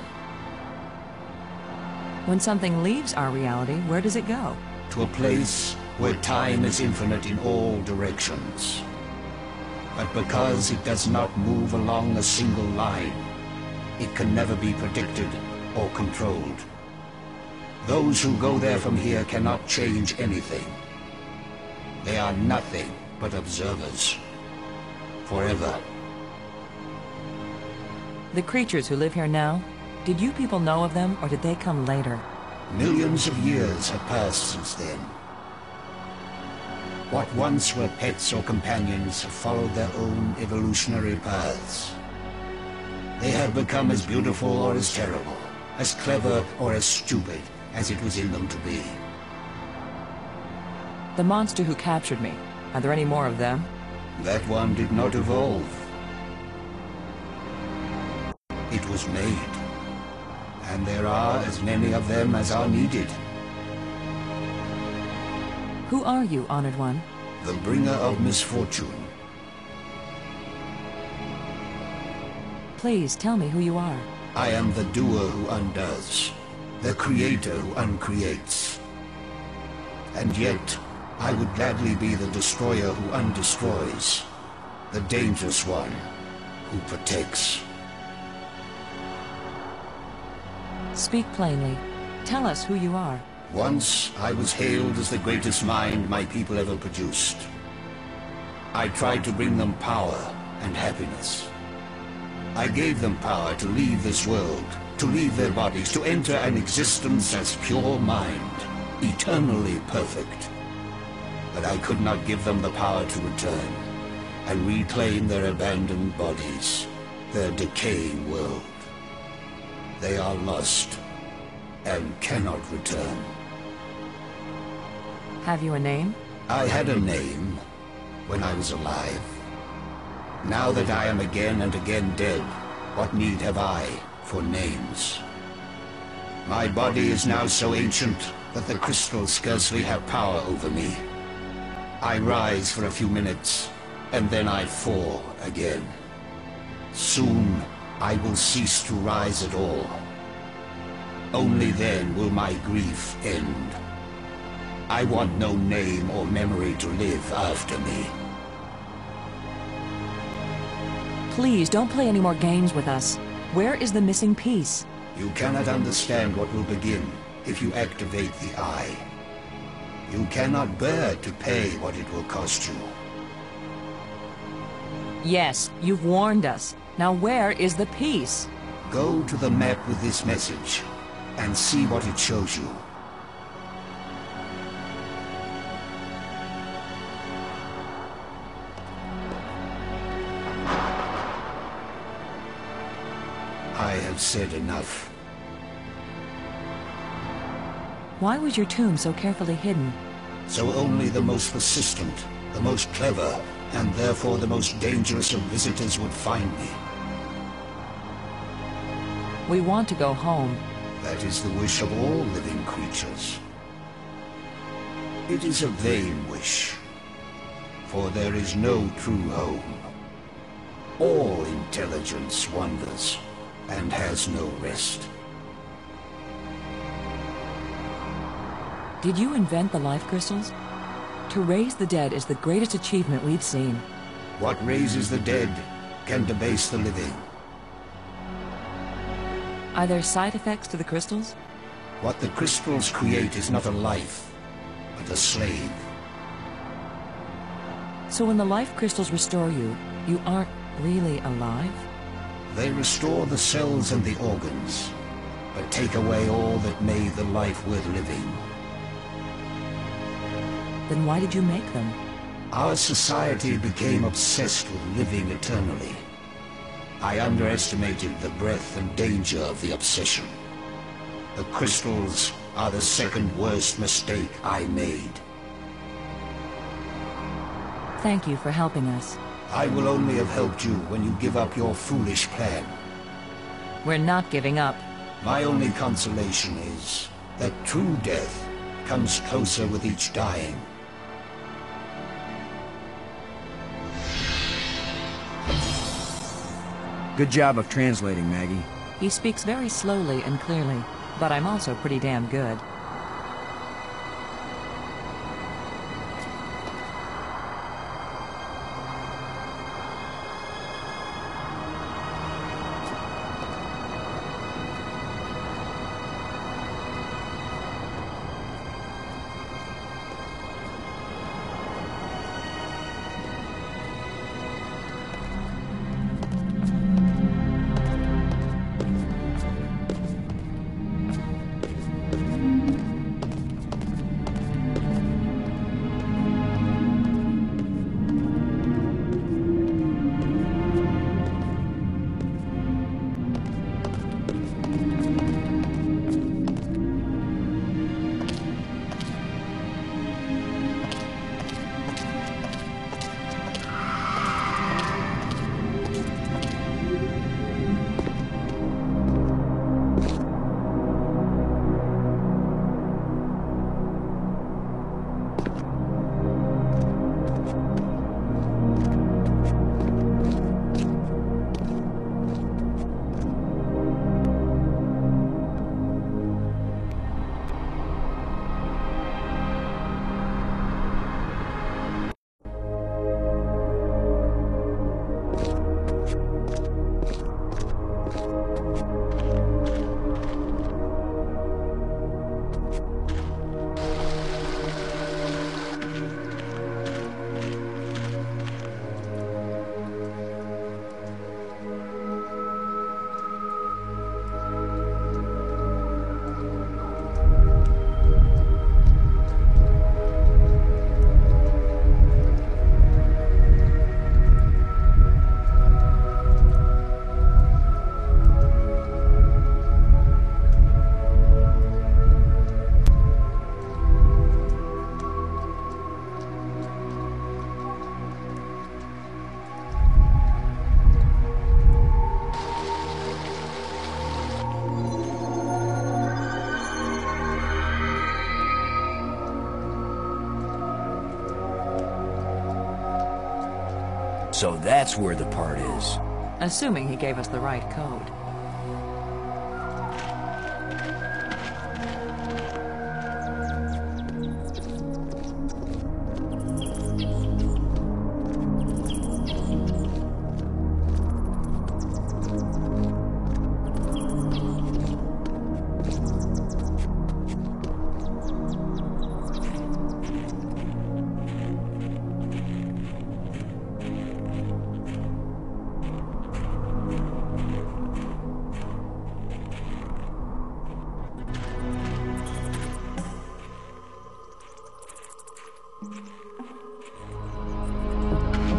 When something leaves our reality, where does it go? To a place where time is infinite in all directions. But because it does not move along a single line, it can never be predicted or controlled. Those who go there from here cannot change anything. They are nothing but observers. Forever. The creatures who live here now, did you people know of them, or did they come later? Millions of years have passed since then. What once were pets or companions have followed their own evolutionary paths. They have become as beautiful or as terrible, as clever or as stupid as it was in them to be. The monster who captured me, are there any more of them? That one did not evolve. It was made. And there are as many of them as are needed. Who are you, Honored One? The bringer of misfortune. Please tell me who you are. I am the doer who undoes, the creator who uncreates. And yet, I would gladly be the destroyer who undestroys, the dangerous one who protects. Speak plainly. Tell us who you are. Once, I was hailed as the greatest mind my people ever produced. I tried to bring them power and happiness. I gave them power to leave this world, to leave their bodies, to enter an existence as pure mind, eternally perfect. But I could not give them the power to return and reclaim their abandoned bodies, their decaying world. They are lost and cannot return. Have you a name? I had a name when I was alive. Now that I am again and again dead, what need have I for names? My body is now so ancient that the crystals scarcely have power over me. I rise for a few minutes, and then I fall again. Soon, I will cease to rise at all. Only then will my grief end. I want no name or memory to live after me. Please, don't play any more games with us. Where is the missing piece? You cannot understand what will begin if you activate the eye. You cannot bear to pay what it will cost you. Yes, you've warned us. Now where is the piece? Go to the map with this message and see what it shows you. I have said enough. Why was your tomb so carefully hidden? So only the most persistent, the most clever, and therefore the most dangerous of visitors would find me. We want to go home. That is the wish of all living creatures. It is a vain wish, for there is no true home. All intelligence wanders and has no rest. Did you invent the life crystals? To raise the dead is the greatest achievement we've seen. What raises the dead can debase the living. Are there side effects to the crystals? What the crystals create is not a life, but a slave. So when the life crystals restore you, you aren't really alive? They restore the cells and the organs, but take away all that made the life worth living. Then why did you make them? Our society became obsessed with living eternally. I underestimated the breadth and danger of the obsession. The crystals are the second worst mistake I made. Thank you for helping us. I will only have helped you when you give up your foolish plan. We're not giving up. My only consolation is that true death comes closer with each dying. Good job of translating, Maggie. He speaks very slowly and clearly, but I'm also pretty damn good. So that's where the part is. Assuming he gave us the right code.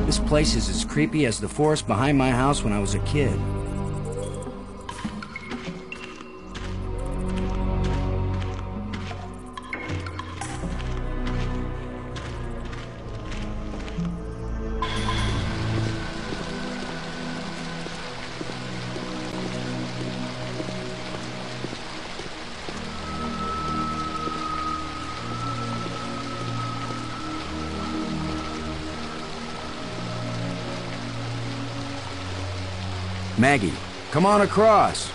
This place is as creepy as the forest behind my house when I was a kid. Maggie, come on across.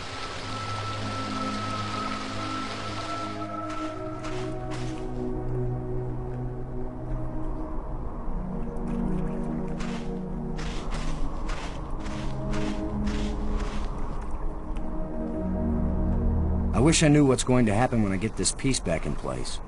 I wish I knew what's going to happen when I get this piece back in place.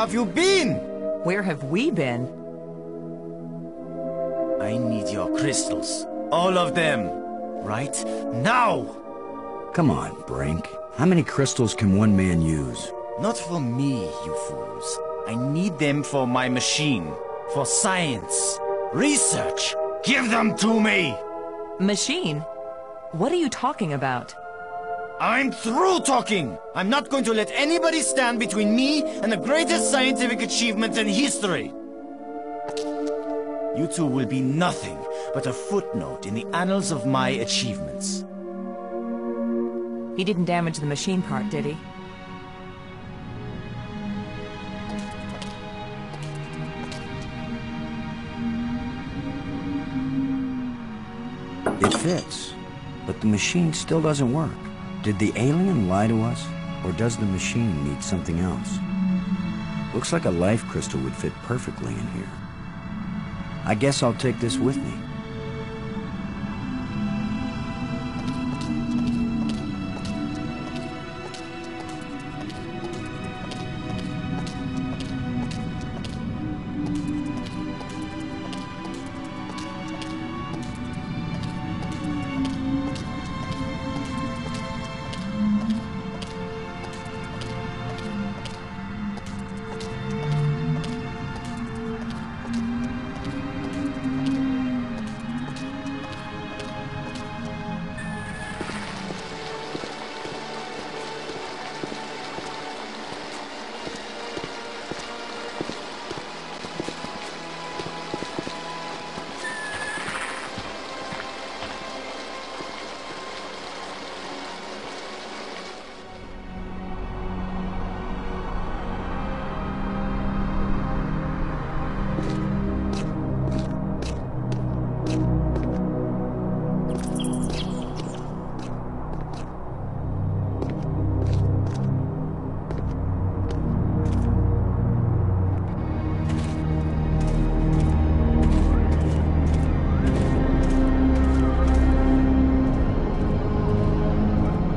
have you been? Where have we been? I need your crystals. All of them. Right now! Come on, Brink. How many crystals can one man use? Not for me, you fools. I need them for my machine. For science. Research. Give them to me! Machine? What are you talking about? I'm through talking! I'm not going to let anybody stand between me and the greatest scientific achievement in history! You two will be nothing but a footnote in the annals of my achievements. He didn't damage the machine part, did he? It fits, but the machine still doesn't work. Did the alien lie to us, or does the machine need something else? Looks like a life crystal would fit perfectly in here. I guess I'll take this with me.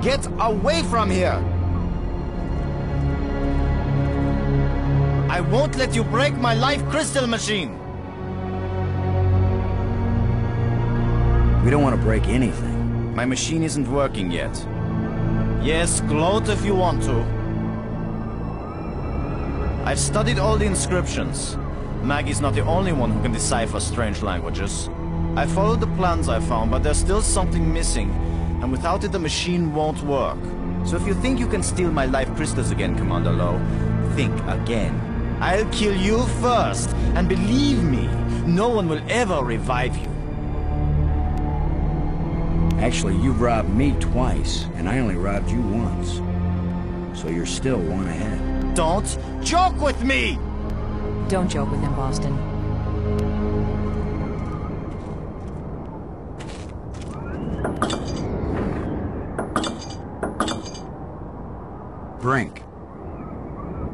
Get away from here! I won't let you break my life crystal machine! We don't want to break anything. My machine isn't working yet. Yes, gloat if you want to. I've studied all the inscriptions. Maggie's not the only one who can decipher strange languages. I followed the plans I found, but there's still something missing. And without it, the machine won't work. So if you think you can steal my life crystals again, Commander Lowe, think again. I'll kill you first, and believe me, no one will ever revive you. Actually, you've robbed me twice, and I only robbed you once. So you're still one ahead. Don't joke with me! Don't joke with him, Boston. Brink.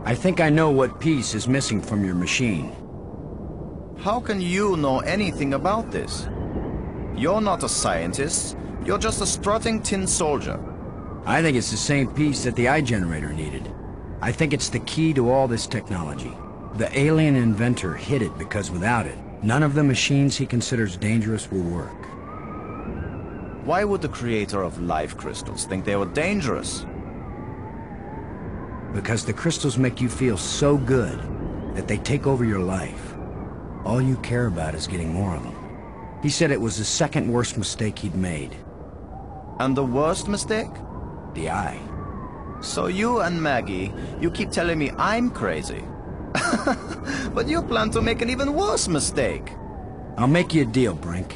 I think I know what piece is missing from your machine. How can you know anything about this? You're not a scientist. You're just a strutting tin soldier. I think it's the same piece that the eye generator needed. I think it's the key to all this technology. The alien inventor hid it because without it, none of the machines he considers dangerous will work. Why would the creator of life crystals think they were dangerous? Because the crystals make you feel so good that they take over your life. All you care about is getting more of them. He said it was the second worst mistake he'd made. And the worst mistake? The eye. So you and Maggie, you keep telling me I'm crazy. But you plan to make an even worse mistake. I'll make you a deal, Brink.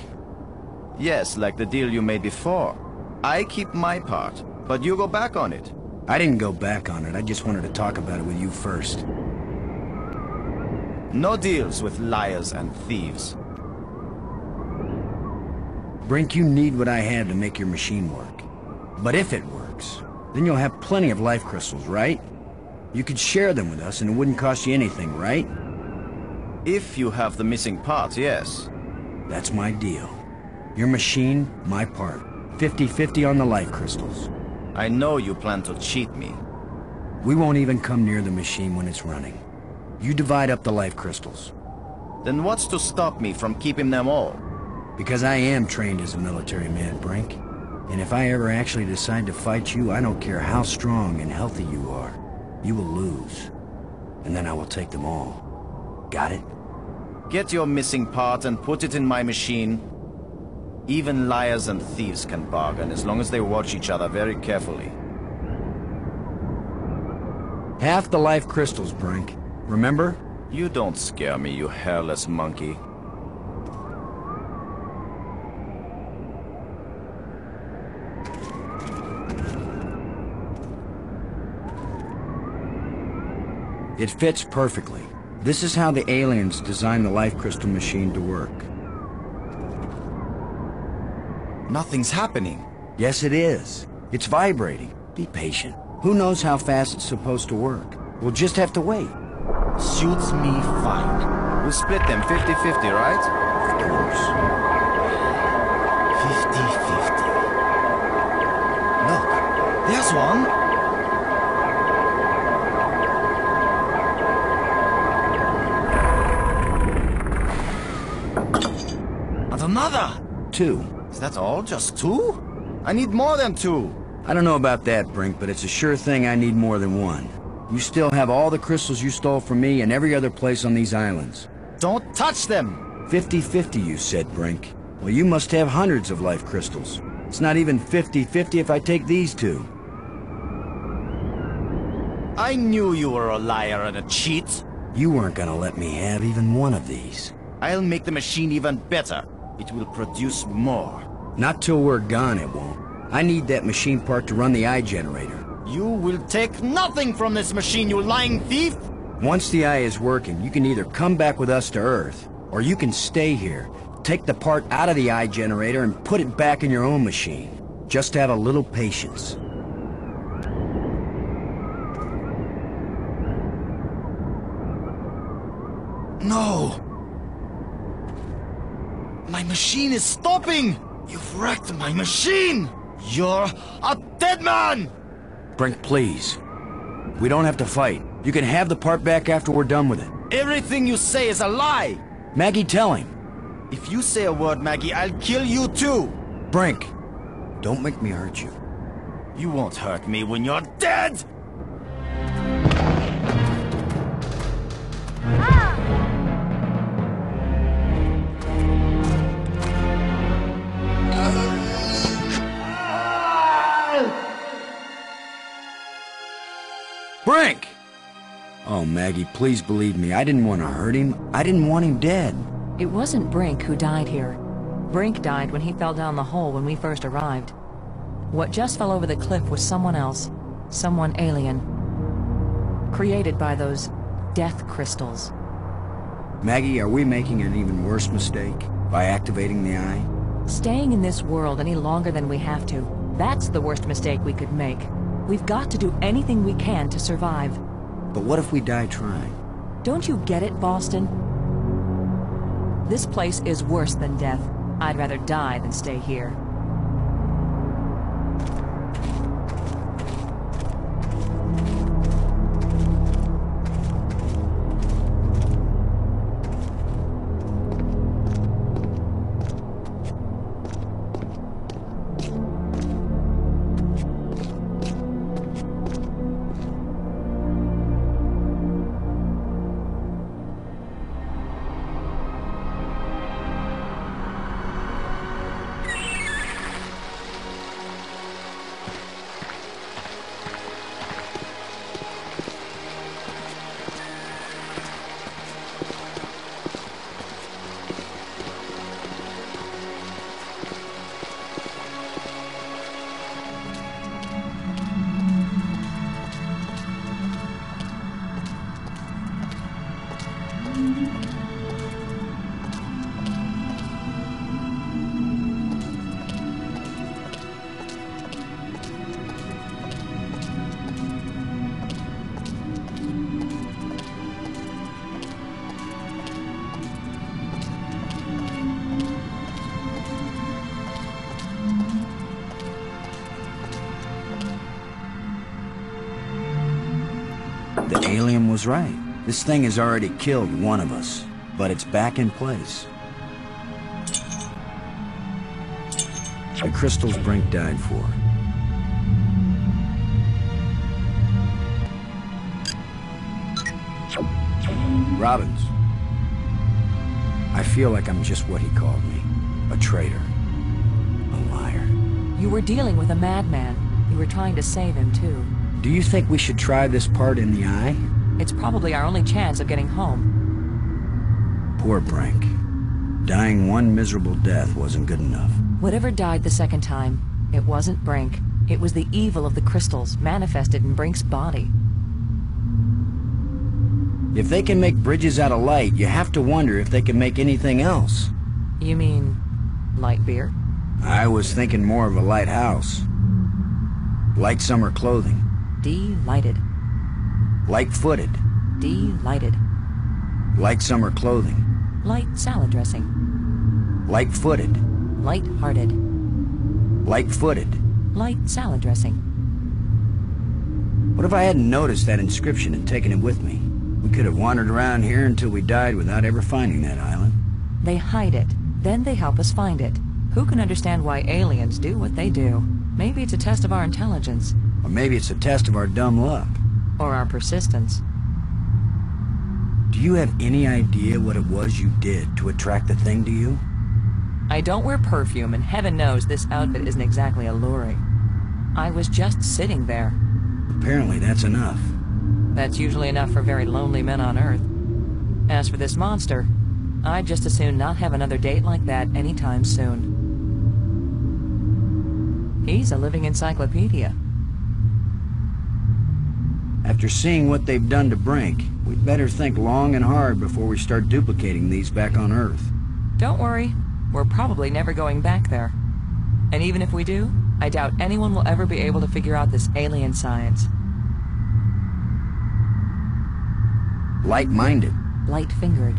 Yes, like the deal you made before. I keep my part, but you go back on it. I didn't go back on it. I just wanted to talk about it with you first. No deals with liars and thieves. Brink, you need what I have to make your machine work. But if it works, then you'll have plenty of life crystals, right? You could share them with us and it wouldn't cost you anything, right? If you have the missing part, yes. That's my deal. Your machine, my part. 50-50 on the life crystals. I know you plan to cheat me. We won't even come near the machine when it's running. You divide up the life crystals. Then what's to stop me from keeping them all? Because I am trained as a military man, Brink. And if I ever actually decide to fight you, I don't care how strong and healthy you are. You will lose. And then I will take them all. Got it? Get your missing part and put it in my machine. Even liars and thieves can bargain as long as they watch each other very carefully. Half the life crystals, Brink. Remember? You don't scare me, you hairless monkey. It fits perfectly. This is how the aliens designed the life crystal machine to work. Nothing's happening. Yes, it is. It's vibrating. Be patient. Who knows how fast it's supposed to work? We'll just have to wait. Suits me fine. We'll split them 50-50, right? Of course. 50-50. Look, there's one. And another! 2. Is that all? Just 2? I need more than 2. I don't know about that, Brink, but it's a sure thing I need more than 1. You still have all the crystals you stole from me and every other place on these islands. Don't touch them! 50-50, you said, Brink. Well, you must have hundreds of life crystals. It's not even 50-50 if I take these 2. I knew you were a liar and a cheat. You weren't gonna let me have even one of these. I'll make the machine even better. It will produce more. Not till we're gone, it won't. I need that machine part to run the eye generator. You will take nothing from this machine, you lying thief! Once the eye is working, you can either come back with us to Earth, or you can stay here, take the part out of the eye generator and put it back in your own machine. Just have a little patience. No! My machine is stopping! You've wrecked my machine! You're a dead man! Brink, please. We don't have to fight. You can have the part back after we're done with it. Everything you say is a lie! Maggie, tell him. If you say a word, Maggie, I'll kill you too! Brink, don't make me hurt you. You won't hurt me when you're dead! Brink! Oh, Maggie, please believe me. I didn't want to hurt him. I didn't want him dead. It wasn't Brink who died here. Brink died when he fell down the hole when we first arrived. What just fell over the cliff was someone else. Someone alien. Created by those death crystals. Maggie, are we making an even worse mistake by activating the eye? Staying in this world any longer than we have to. That's the worst mistake we could make. We've got to do anything we can to survive. But what if we die trying? Don't you get it, Boston? This place is worse than death. I'd rather die than stay here. The alien was right. This thing has already killed one of us, but it's back in place. The crystals Brink died for. Robbins. I feel like I'm just what he called me. A traitor. A liar. You were dealing with a madman. You were trying to save him, too. Do you think we should try this part in the eye? It's probably our only chance of getting home. Poor Brink. Dying one miserable death wasn't good enough. Whatever died the second time, it wasn't Brink. It was the evil of the crystals, manifested in Brink's body. If they can make bridges out of light, you have to wonder if they can make anything else. You mean light beer? I was thinking more of a lighthouse. Light summer clothing. Delighted. Light-footed. Delighted. Light summer clothing. Light salad dressing. Light-footed. Light-hearted. Light-footed. Light salad dressing. What if I hadn't noticed that inscription and taken it with me? We could have wandered around here until we died without ever finding that island. They hide it. Then they help us find it. Who can understand why aliens do what they do? Maybe it's a test of our intelligence. Or maybe it's a test of our dumb luck. Or our persistence. Do you have any idea what it was you did to attract the thing to you? I don't wear perfume, and heaven knows this outfit isn't exactly alluring. I was just sitting there. Apparently that's enough. That's usually enough for very lonely men on Earth. As for this monster, I'd just as soon not have another date like that anytime soon. He's a living encyclopedia. After seeing what they've done to Brink, we'd better think long and hard before we start duplicating these back on Earth. Don't worry, we're probably never going back there. And even if we do, I doubt anyone will ever be able to figure out this alien science. Light-minded. Light-fingered.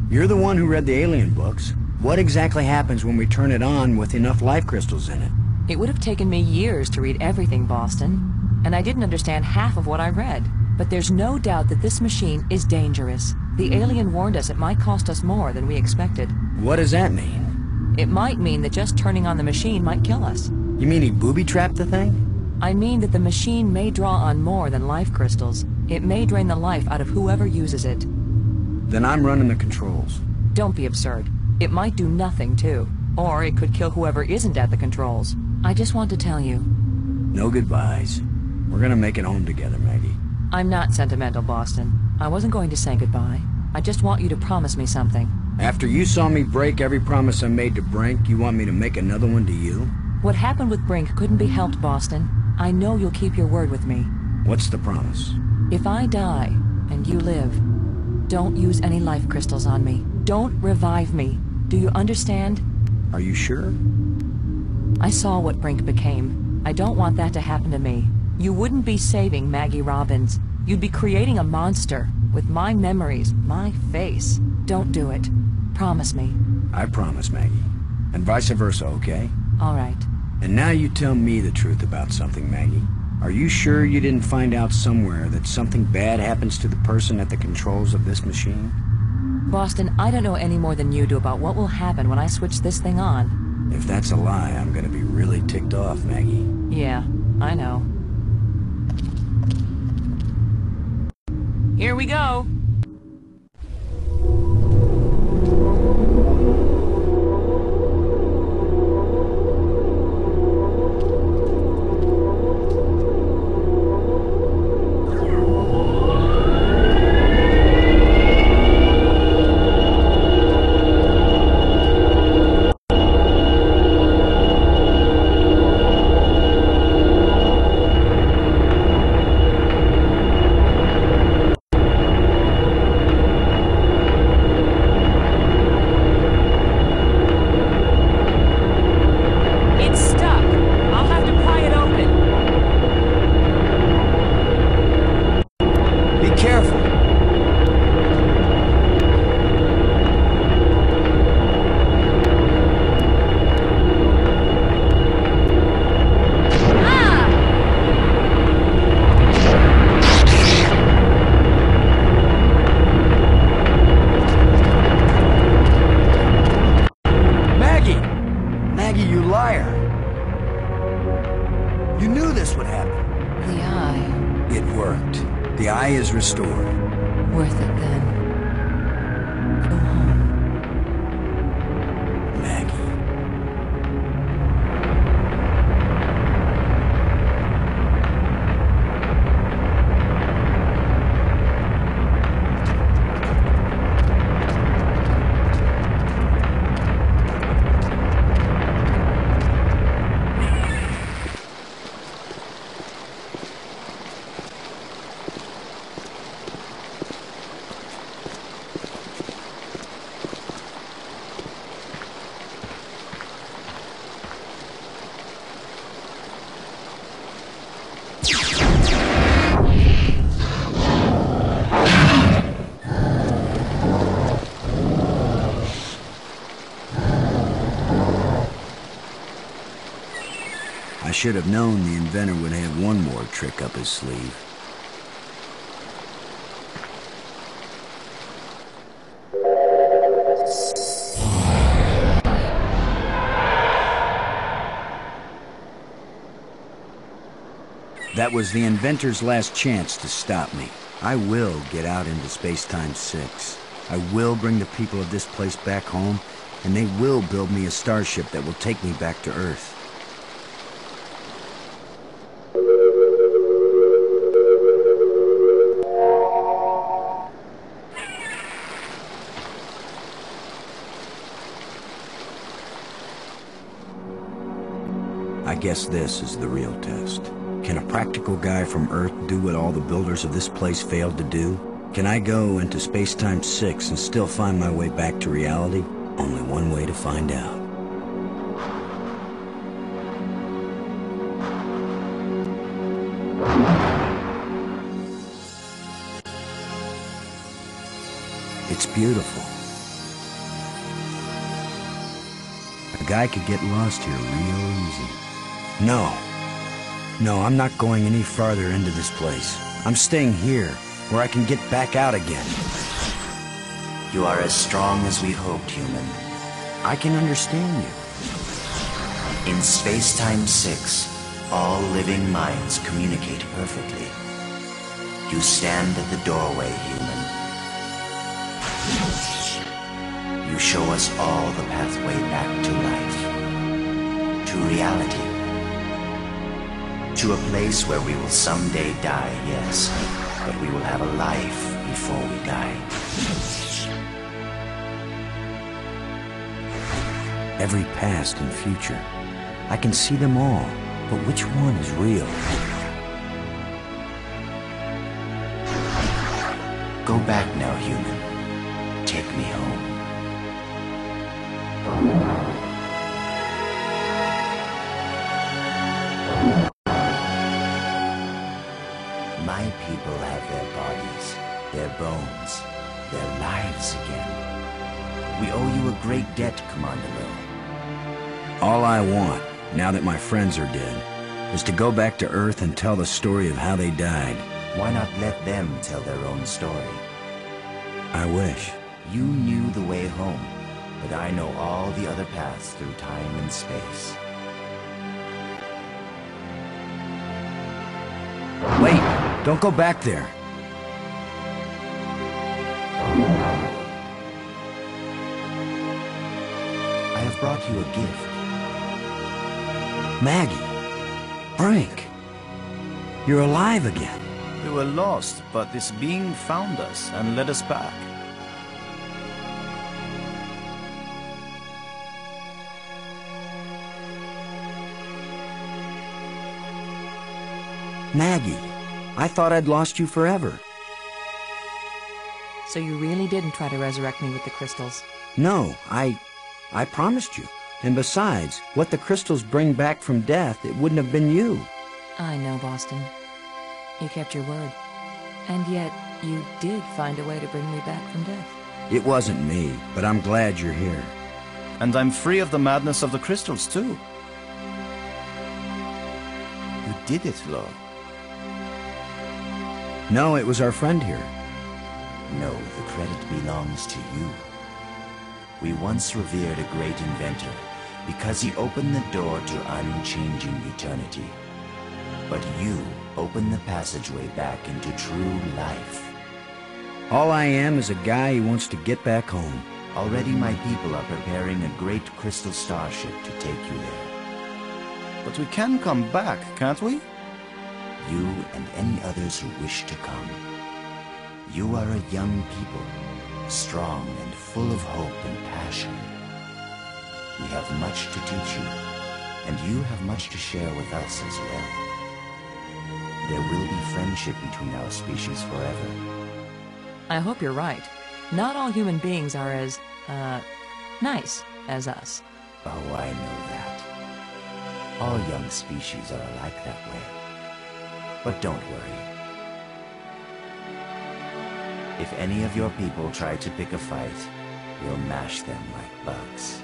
You're the one who read the alien books. What exactly happens when we turn it on with enough life crystals in it? It would have taken me years to read everything, Boston. And I didn't understand half of what I read. But there's no doubt that this machine is dangerous. The alien warned us it might cost us more than we expected. What does that mean? It might mean that just turning on the machine might kill us. You mean he booby-trapped the thing? I mean that the machine may draw on more than life crystals. It may drain the life out of whoever uses it. Then I'm running the controls. Don't be absurd. It might do nothing, too. Or it could kill whoever isn't at the controls. I just want to tell you. No goodbyes. We're gonna make it home together, Maggie. I'm not sentimental, Boston. I wasn't going to say goodbye. I just want you to promise me something. After you saw me break every promise I made to Brink, you want me to make another one to you? What happened with Brink couldn't be helped, Boston. I know you'll keep your word with me. What's the promise? If I die, and you live, don't use any life crystals on me. Don't revive me. Do you understand? Are you sure? I saw what Brink became. I don't want that to happen to me. You wouldn't be saving Maggie Robbins. You'd be creating a monster with my memories, my face. Don't do it. Promise me. I promise, Maggie. And vice versa, okay? All right. And now you tell me the truth about something, Maggie. Are you sure you didn't find out somewhere that something bad happens to the person at the controls of this machine? Boston, I don't know any more than you do about what will happen when I switch this thing on. If that's a lie, I'm gonna be really ticked off, Maggie. Yeah, I know. Here we go! It worked. The eye is restored. Worth it then. Go home. Maggie. I should have known the inventor would have one more trick up his sleeve. That was the inventor's last chance to stop me. I will get out into Space-Time 6. I will bring the people of this place back home, and they will build me a starship that will take me back to Earth. I guess this is the real test. Can a practical guy from Earth do what all the builders of this place failed to do? Can I go into Space-Time 6 and still find my way back to reality? Only one way to find out. It's beautiful. A guy could get lost here real easy. No, I'm not going any farther into this place. I'm staying here, where I can get back out again. You are as strong as we hoped, human. I can understand you. In Space-Time 6, all living minds communicate perfectly. You stand at the doorway, human. You show us all the pathway back to life, to reality. To a place where we will someday die, yes, but we will have a life before we die. Every past and future. I can see them all, but which one is real? Go back now, human. Take me home. My people have their bodies, their bones, their lives again. We owe you a great debt, Commander Lowe. All I want, now that my friends are dead, is to go back to Earth and tell the story of how they died. Why not let them tell their own story? I wish. You knew the way home, but I know all the other paths through time and space. Wait! Don't go back there! I have brought you a gift. Maggie! Brink! You're alive again! We were lost, but this being found us and led us back. Maggie, I thought I'd lost you forever. So you really didn't try to resurrect me with the crystals? No, I promised you. And besides, what the crystals bring back from death, it wouldn't have been you. I know, Boston. You kept your word. And yet, you did find a way to bring me back from death. It wasn't me, but I'm glad you're here. And I'm free of the madness of the crystals, too. You did it, Lo. No, it was our friend here. No, the credit belongs to you. We once revered a great inventor because he opened the door to unchanging eternity. But you Open the passageway back into true life. All I am is a guy who wants to get back home. Already my people are preparing a great crystal starship to take you there. But we can come back, can't we? You and any others who wish to come. You are a young people, strong and full of hope and passion. We have much to teach you, and you have much to share with us as well. There will be friendship between our species forever. I hope you're right. Not all human beings are as, nice as us. Oh, I know that. All young species are alike that way. But don't worry. If any of your people try to pick a fight, we'll mash them like bugs.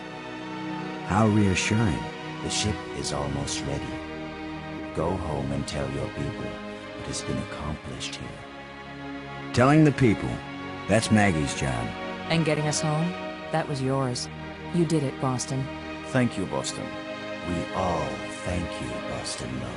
How reassuring. The ship is almost ready. Go home and tell your people what has been accomplished here. Telling the people, that's Maggie's job. And getting us home, that was yours. You did it, Boston. Thank you, Boston. We all thank you, Boston Low.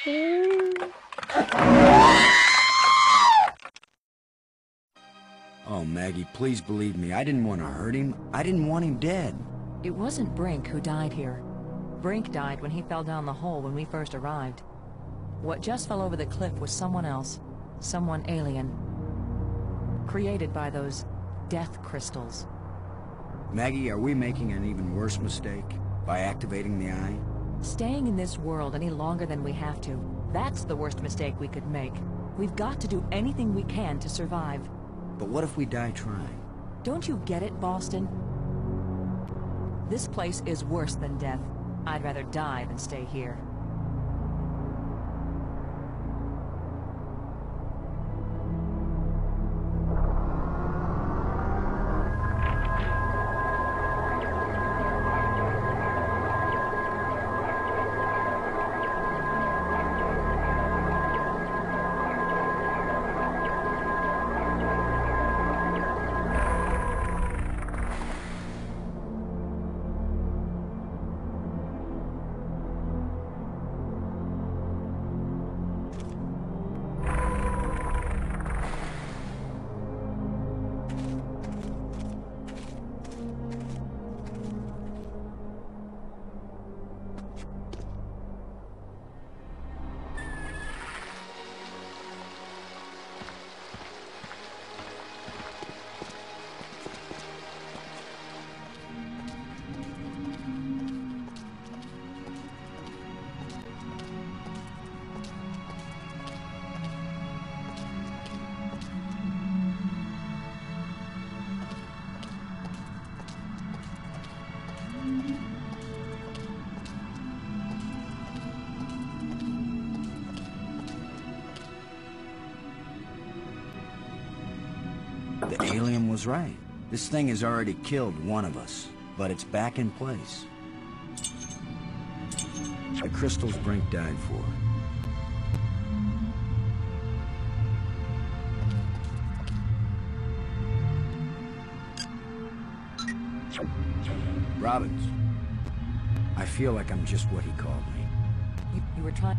Oh, Maggie, please believe me. I didn't want to hurt him. I didn't want him dead. It wasn't Brink who died here. Brink died when he fell down the hole when we first arrived. What just fell over the cliff was someone else. Someone alien. Created by those death crystals. Maggie, are we making an even worse mistake by activating the eye? Staying in this world any longer than we have to. That's the worst mistake we could make. We've got to do anything we can to survive. But what if we die trying? Don't you get it, Boston? This place is worse than death. I'd rather die than stay here. The alien was right. This thing has already killed one of us, but it's back in place. The crystals Brink died for. Robbins. I feel like I'm just what he called me. You were trying...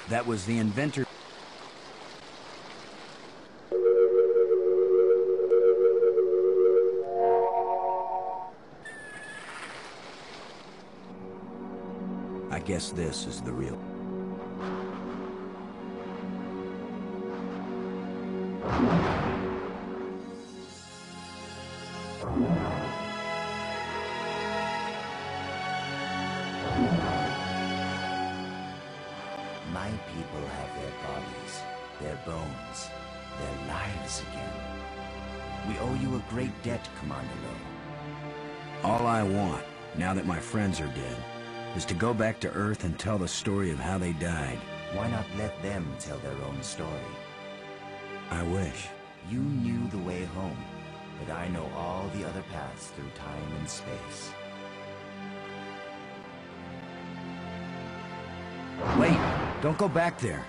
That was the inventor. I guess this is the real. My people have their bodies, their bones, their lives again. We owe you a great debt, Commander Lowe. All I want, now that my friends are dead, is to go back to Earth and tell the story of how they died. Why not let them tell their own story? I wish. You knew the way home, but I know all the other paths through time and space. Wait! Don't go back there!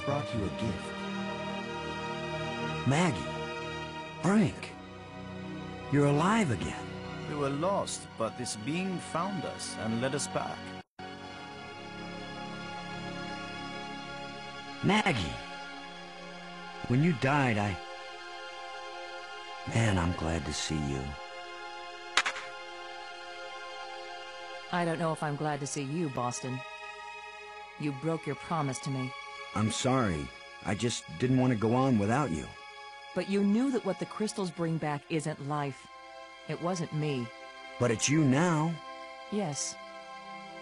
brought you a gift. Maggie. Brink. You're alive again. We were lost, but this being found us and led us back. Maggie. When you died, Man, I'm glad to see you. I don't know if I'm glad to see you, Boston. You broke your promise to me. I'm sorry. I just didn't want to go on without you. But you knew that what the crystals bring back isn't life. It wasn't me. But it's you now. Yes.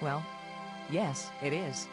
Well, yes, it is.